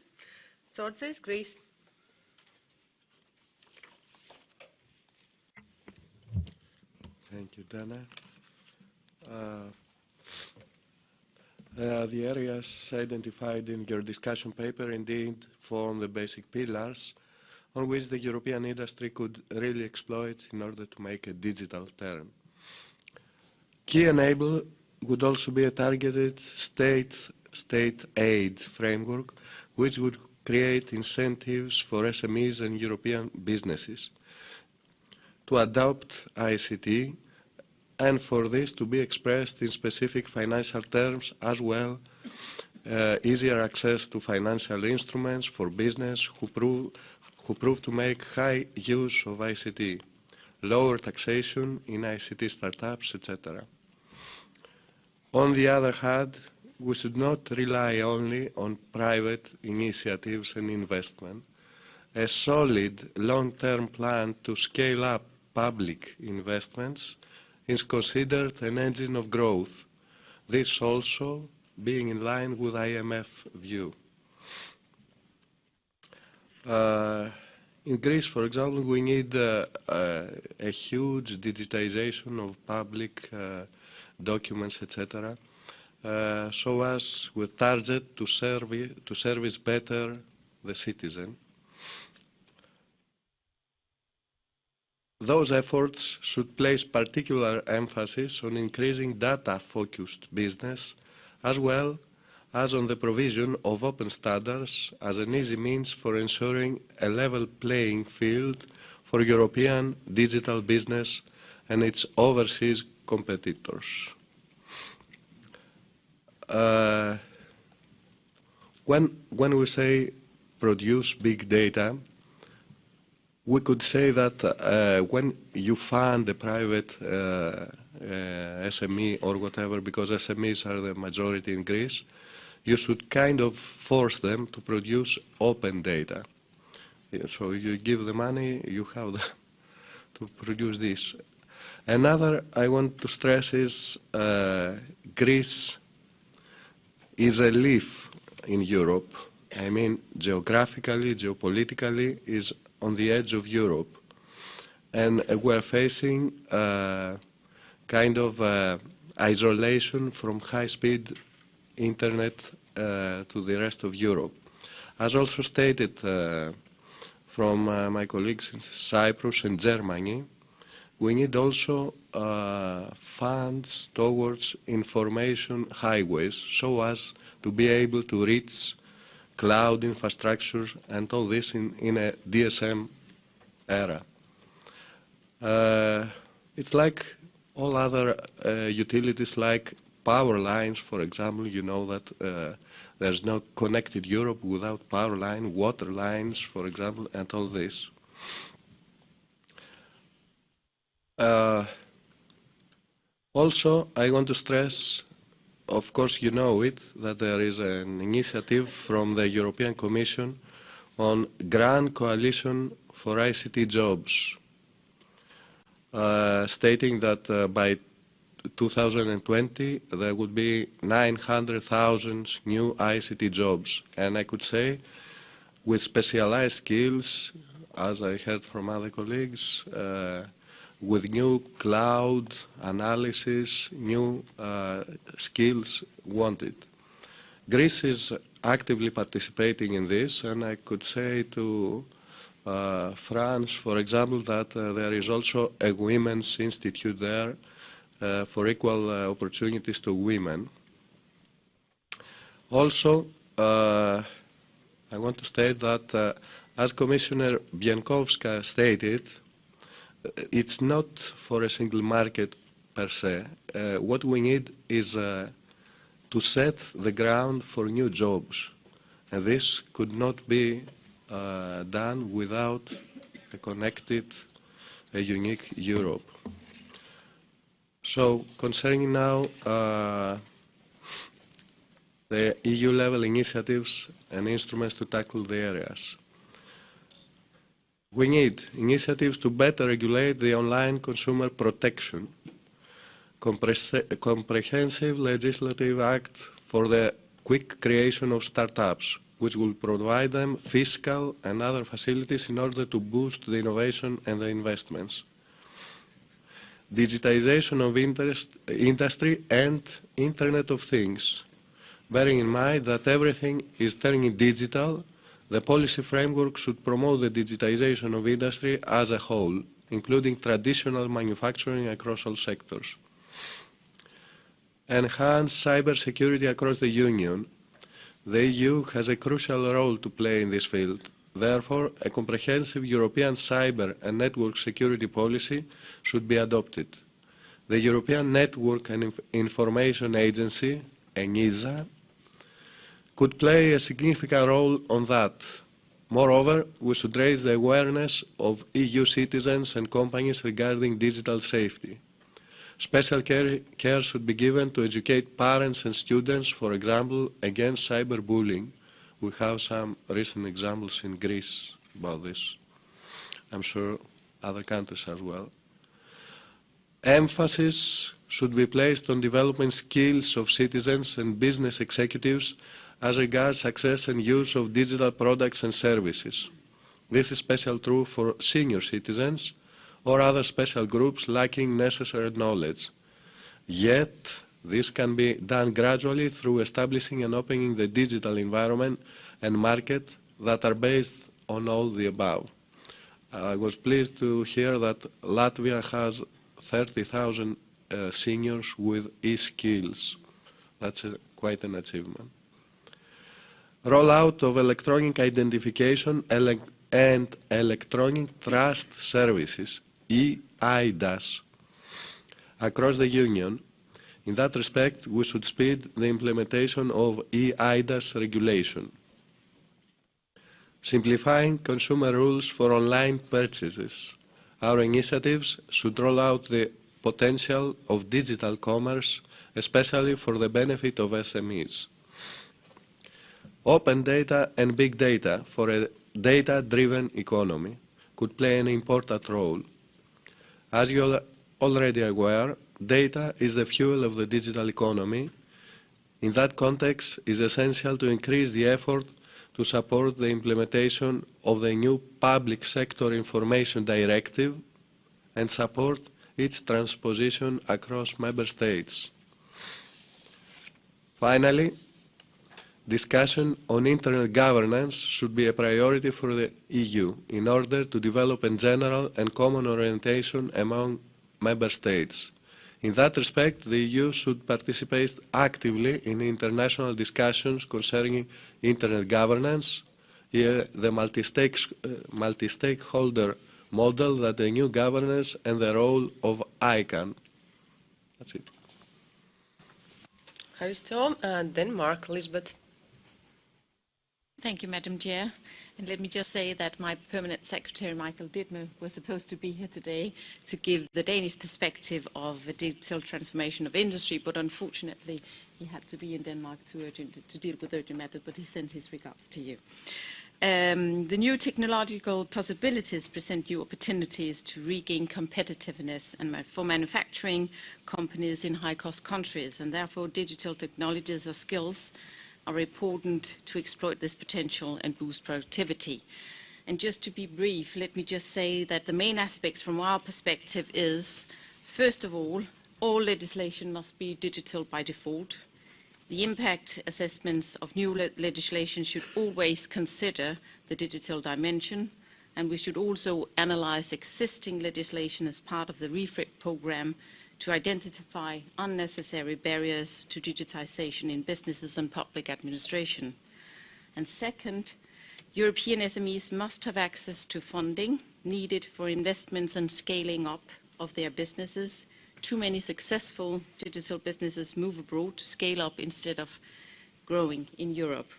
Speaker 1: Georges, Greece.
Speaker 6: Thank you, Dana. The areas identified in your discussion paper indeed form the basic pillars on which the European industry could really exploit in order to make a digital turn. Key would also be a targeted state aid framework, which would create incentives for SMEs and European businesses to adopt ICT, and for this to be expressed in specific financial terms as well, easier access to financial instruments for business who prove to make high use of ICT, lower taxation in ICT startups, etc. On the other hand, we should not rely only on private initiatives and investment. A solid long-term plan to scale up public investments is considered an engine of growth, this also being in line with IMF view. In Greece, for example, we need a huge digitization of public documents, etc., so as with target to service better the citizen. Those efforts should place particular emphasis on increasing data-focused business, as well as on the provision of open standards as an easy means for ensuring a level playing field for European digital business and its overseas competitors. When we say produce big data, we could say that when you fund a private SME or whatever, because SMEs are the majority in Greece, you should kind of force them to produce open data. So you give the money, you have to produce this. Another I want to stress is Greece is a leaf in Europe. I mean, geographically, geopolitically, is on the edge of Europe. And we're facing kind of isolation from high-speed internet to the rest of Europe. As also stated from my colleagues in Cyprus and Germany, we need also funds towards information highways so as to be able to reach cloud infrastructure and all this in a DSM era. It's like all other utilities, like power lines, for example. You know that there's no connected Europe without power line, water lines, for example, and all this. Also, I want to stress, of course you know it, that there is an initiative from the European Commission on Grand Coalition for ICT Jobs, stating that by 2020 there would be 900,000 new ICT jobs. And I could say with specialized skills, as I heard from other colleagues, with new cloud analysis, new skills wanted. Greece is actively participating in this, and I could say to France, for example, that there is also a women's institute there for equal opportunities to women. Also, I want to state that, as Commissioner Bieńkowska stated, it's not for a single market per se. What we need is to set the ground for new jobs. And this could not be done without a connected, a unique Europe. So, concerning now the EU-level initiatives and instruments to tackle the areas. We need initiatives to better regulate the online consumer protection, comprehensive legislative act for the quick creation of startups, which will provide them fiscal and other facilities in order to boost the innovation and the investments. Digitization of industry and Internet of Things, bearing in mind that everything is turning digital. The policy framework should promote the digitization of industry as a whole, including traditional manufacturing across all sectors. enhance cybersecurity across the Union, the EU has a crucial role to play in this field. Therefore, a comprehensive European cyber and network security policy should be adopted. The European Network and Information Agency, ENISA, could play a significant role on that. Moreover, we should raise the awareness of EU citizens and companies regarding digital safety. Special care should be given to educate parents and students, for example, against cyberbullying. We have some recent examples in Greece about this. I'm sure other countries as well. Emphasis should be placed on developing skills of citizens and business executives as regards success and use of digital products and services. This is especially true for senior citizens or other special groups lacking necessary knowledge. Yet, this can be done gradually through establishing and opening the digital environment and market that are based on all the above. I was pleased to hear that Latvia has 30,000 seniors with e-skills. That's quite an achievement. Rollout of electronic identification and electronic trust services, eIDAS, across the Union. In that respect, we should speed the implementation of eIDAS regulation. Simplifying consumer rules for online purchases. Our initiatives should roll out the potential of digital commerce, especially for the benefit of SMEs. Open data and big data for a data-driven economy could play an important role. As you are already aware, data is the fuel of the digital economy. In that context, it is essential to increase the effort to support the implementation of the new Public Sector Information Directive and support its transposition across member states. Finally, discussion on internet governance should be a priority for the EU in order to develop a general and common orientation among member states. In that respect, the EU should participate actively in international discussions concerning internet governance, the multi-stakeholder model that the new governance and the role of ICANN. That's it.
Speaker 1: Haristo, and then Mark, Lisbeth.
Speaker 4: Thank you, Madam Chair. And let me just say that my permanent secretary, Michael Dittmer, was supposed to be here today to give the Danish perspective of the digital transformation of industry, but unfortunately he had to be in Denmark to deal with urgent matters, but he sent his regards to you. The new technological possibilities present new opportunities to regain competitiveness and for manufacturing companies in high-cost countries, and therefore digital technologies or skills are important to exploit this potential and boost productivity. And just to be brief, let me just say that the main aspects from our perspective is, first of all legislation must be digital by default. The impact assessments of new legislation should always consider the digital dimension, and we should also analyze existing legislation as part of the refit program to identify unnecessary barriers to digitization in businesses and public administration. And second, European SMEs must have access to funding needed for investments and scaling up of their businesses. Too many successful digital businesses move abroad to scale up instead of growing in Europe.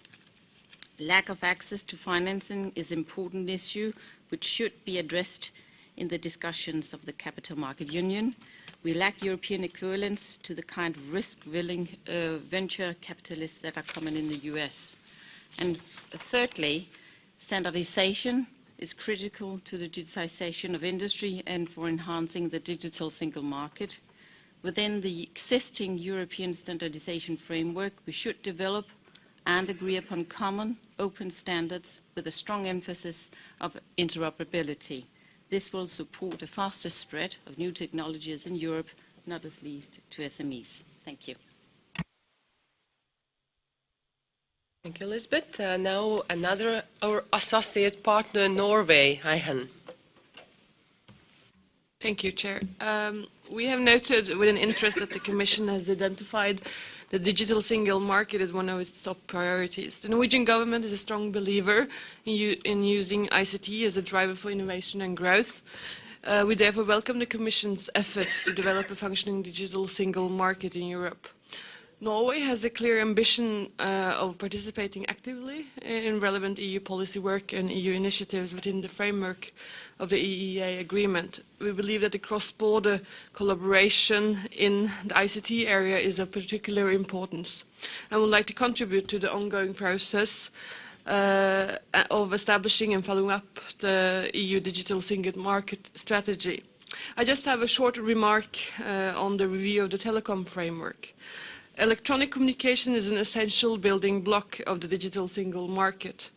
Speaker 4: Lack of access to financing is an important issue which should be addressed in the discussions of the Capital Market Union. We lack European equivalents to the kind of risk-willing venture capitalists that are common in the US. And thirdly, standardization is critical to the digitization of industry and for enhancing the digital single market. Within the existing European standardization framework, we should develop and agree upon common, open standards with a strong emphasis of interoperability. This will support a faster spread of new technologies in Europe, not as least to SMEs. Thank you.
Speaker 1: Thank you, Lisbeth. Now our associate partner, Norway, Eihan.
Speaker 7: Thank you, Chair. We have noted with an interest that the Commission has identified the digital single market as one of its top priorities. The Norwegian government is a strong believer in using ICT as a driver for innovation and growth. We therefore welcome the Commission's efforts to develop a functioning digital single market in Europe. Norway has a clear ambition of participating actively in relevant EU policy work and EU initiatives within the framework of the EEA agreement. We believe that the cross-border collaboration in the ICT area is of particular importance and would like to contribute to the ongoing process of establishing and following up the EU digital single market strategy. I just have a short remark on the review of the telecom framework. Electronic communication is an essential building block of the digital single market.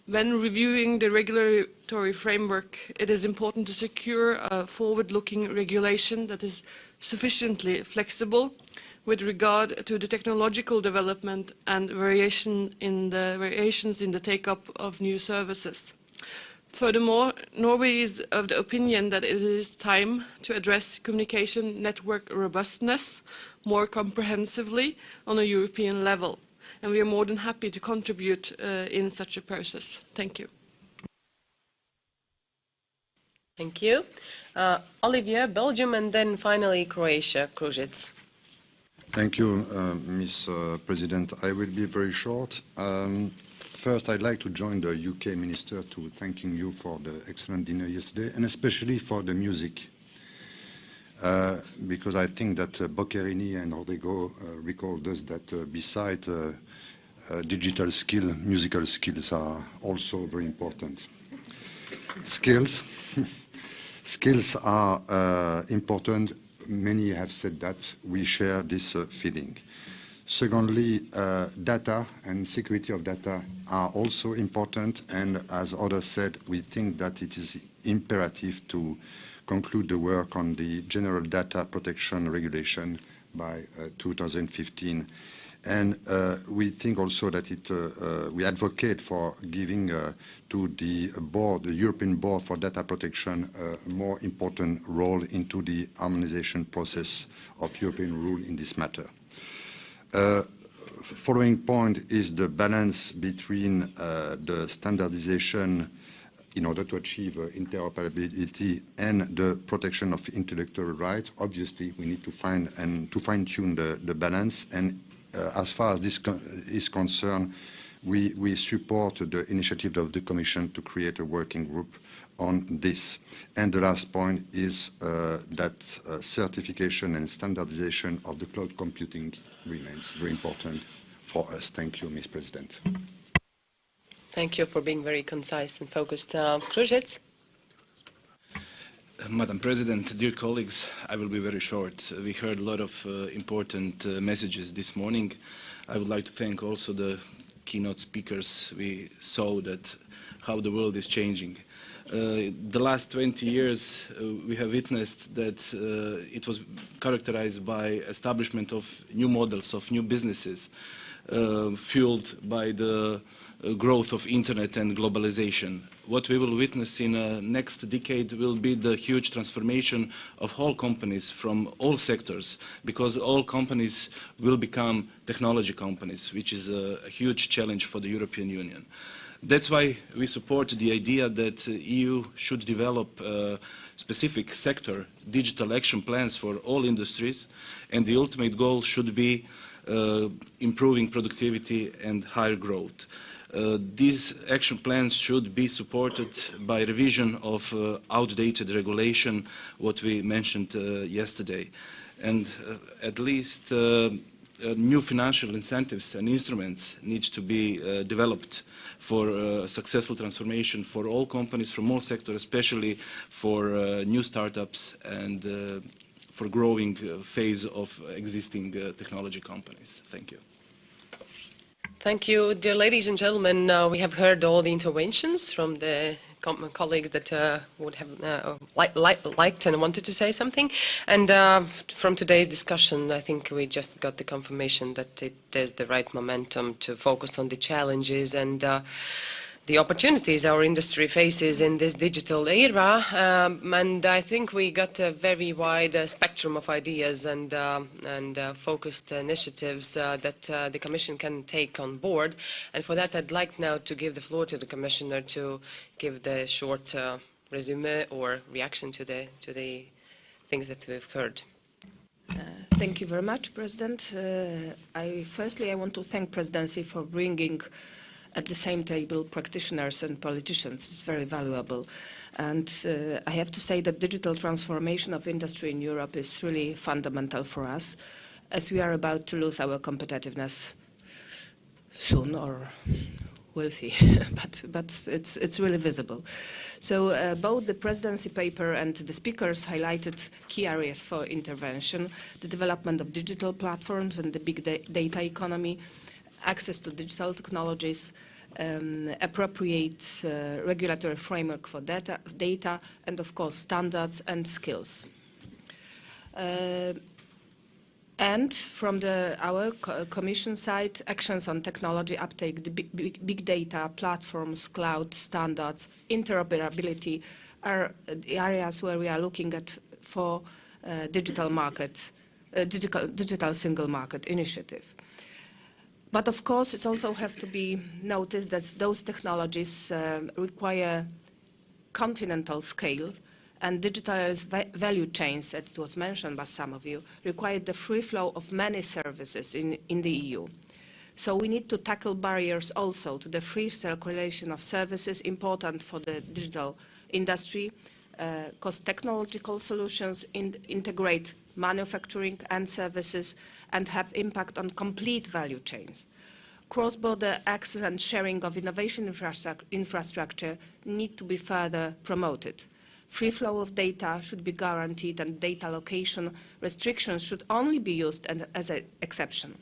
Speaker 7: When reviewing the regulatory framework, it is important to secure a forward-looking regulation that is sufficiently flexible with regard to the technological development and variations in the take-up of new services. Furthermore, Norway is of the opinion that it is time to address communication network robustness more comprehensively on a European level, and we are more than happy to contribute in such a process. Thank you.
Speaker 1: Thank you. Olivier, Belgium, and then finally Croatia, Kružic.
Speaker 22: Thank you, Ms. President. I will be very short. First, I'd like to join the UK Minister to thanking you for the excellent dinner yesterday, and especially for the music. Because I think that Boccherini and Rodrigo recalled us that beside digital skill, musical skills are also very important. Skills are important. Many have said that. We share this feeling. Secondly, data and security of data are also important, and as others said, we think that it is imperative to conclude the work on the General Data Protection Regulation by 2015. And we think also that we advocate for giving to the board, the European Board for Data Protection, a more important role into the harmonization process of European rule in this matter. Following point is the balance between the standardization in order to achieve interoperability and the protection of intellectual rights. Obviously, we need to find and to fine-tune the balance. And as far as this is concerned, we support the initiative of the Commission to create a working group on this. And the last point is that certification and standardization of the cloud computing remains very important for us. Thank you, Ms. President.
Speaker 1: Thank you for being very concise and focused. Kružic.
Speaker 23: Madam President, dear colleagues, I will be very short. We heard a lot of important messages this morning. I would like to thank also the keynote speakers. We saw that how the world is changing. The last 20 years, we have witnessed that it was characterized by establishment of new models, of new businesses, fueled by the growth of internet and globalization. What we will witness in the next decade will be the huge transformation of all companies from all sectors, because all companies will become technology companies, which is a huge challenge for the European Union. That's why we support the idea that the EU should develop specific sector digital action plans for all industries, and the ultimate goal should be improving productivity and higher growth. These action plans should be supported by revision of outdated regulation, what we mentioned yesterday. And at least new financial incentives and instruments need to be developed for successful transformation for all companies from all sectors, especially for new startups and for growing phase of existing technology companies. Thank you.
Speaker 1: Thank you, dear ladies and gentlemen. We have heard all the interventions from the colleagues that would have liked and wanted to say something. And from today's discussion, I think we just got the confirmation that there's the right momentum to focus on the challenges and the opportunities our industry faces in this digital era, and I think we got a very wide spectrum of ideas and focused initiatives that the Commission can take on board. And for that, I'd like now to give the floor to the Commissioner to give the short resume or reaction to the things that we've heard.
Speaker 8: Thank you very much, President. Firstly, I want to thank Presidency for bringing at the same table practitioners and politicians. It's very valuable. And I have to say that digital transformation of industry in Europe is really fundamental for us, as we are about to lose our competitiveness soon, or we'll see, but it's really visible. So both the presidency paper and the speakers highlighted key areas for intervention: the development of digital platforms and the big data economy, access to digital technologies, appropriate regulatory framework for data, and of course standards and skills. And from our Commission side, actions on technology uptake, the big data, platforms, cloud, standards, interoperability are the areas where we are looking at for digital single market initiative. But of course, it also have to be noticed that those technologies require continental scale, and digitalized value chains, as it was mentioned by some of you, require the free flow of many services in the EU. So we need to tackle barriers also to the free circulation of services important for the digital industry, cost technological solutions, integrate manufacturing and services, and have impact on complete value chains. Cross-border access and sharing of innovation infrastructure need to be further promoted. Free flow of data should be guaranteed, and data location restrictions should only be used as an exception.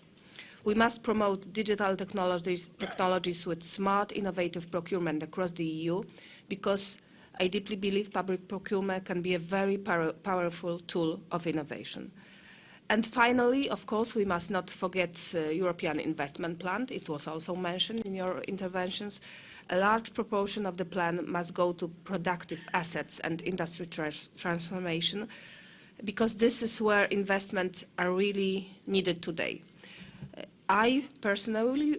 Speaker 8: We must promote digital technologies with smart, innovative procurement across the EU, because I deeply believe public procurement can be a very powerful tool of innovation. And finally, of course, we must not forget the European Investment Plan. It was also mentioned in your interventions. A large proportion of the plan must go to productive assets and industry transformation, because this is where investments are really needed today. I personally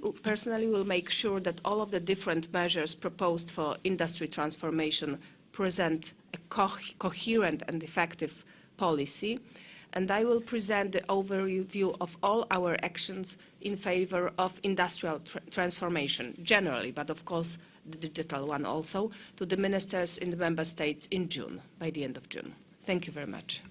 Speaker 8: will make sure that all of the different measures proposed for industry transformation present a coherent and effective policy, and I will present the overview of all our actions in favor of industrial transformation generally, but of course the digital one also, to the ministers in the member states in June, by the end of June. Thank you very much.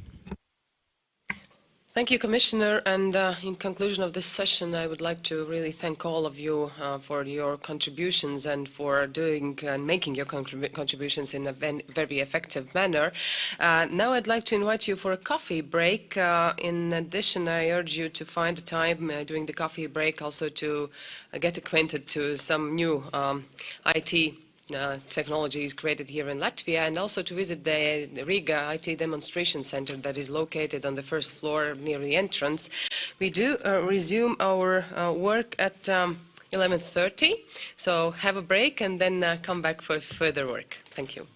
Speaker 1: Thank you, Commissioner. And in conclusion of this session, I would like to really thank all of you for your contributions and for doing and making your contributions in a very effective manner. Now I'd like to invite you for a coffee break. In addition, I urge you to find a time during the coffee break also to get acquainted to some new IT technologies created here in Latvia, and also to visit the Riga IT demonstration center that is located on the first floor near the entrance. We do resume our work at 11:30, so have a break and then come back for further work. Thank you.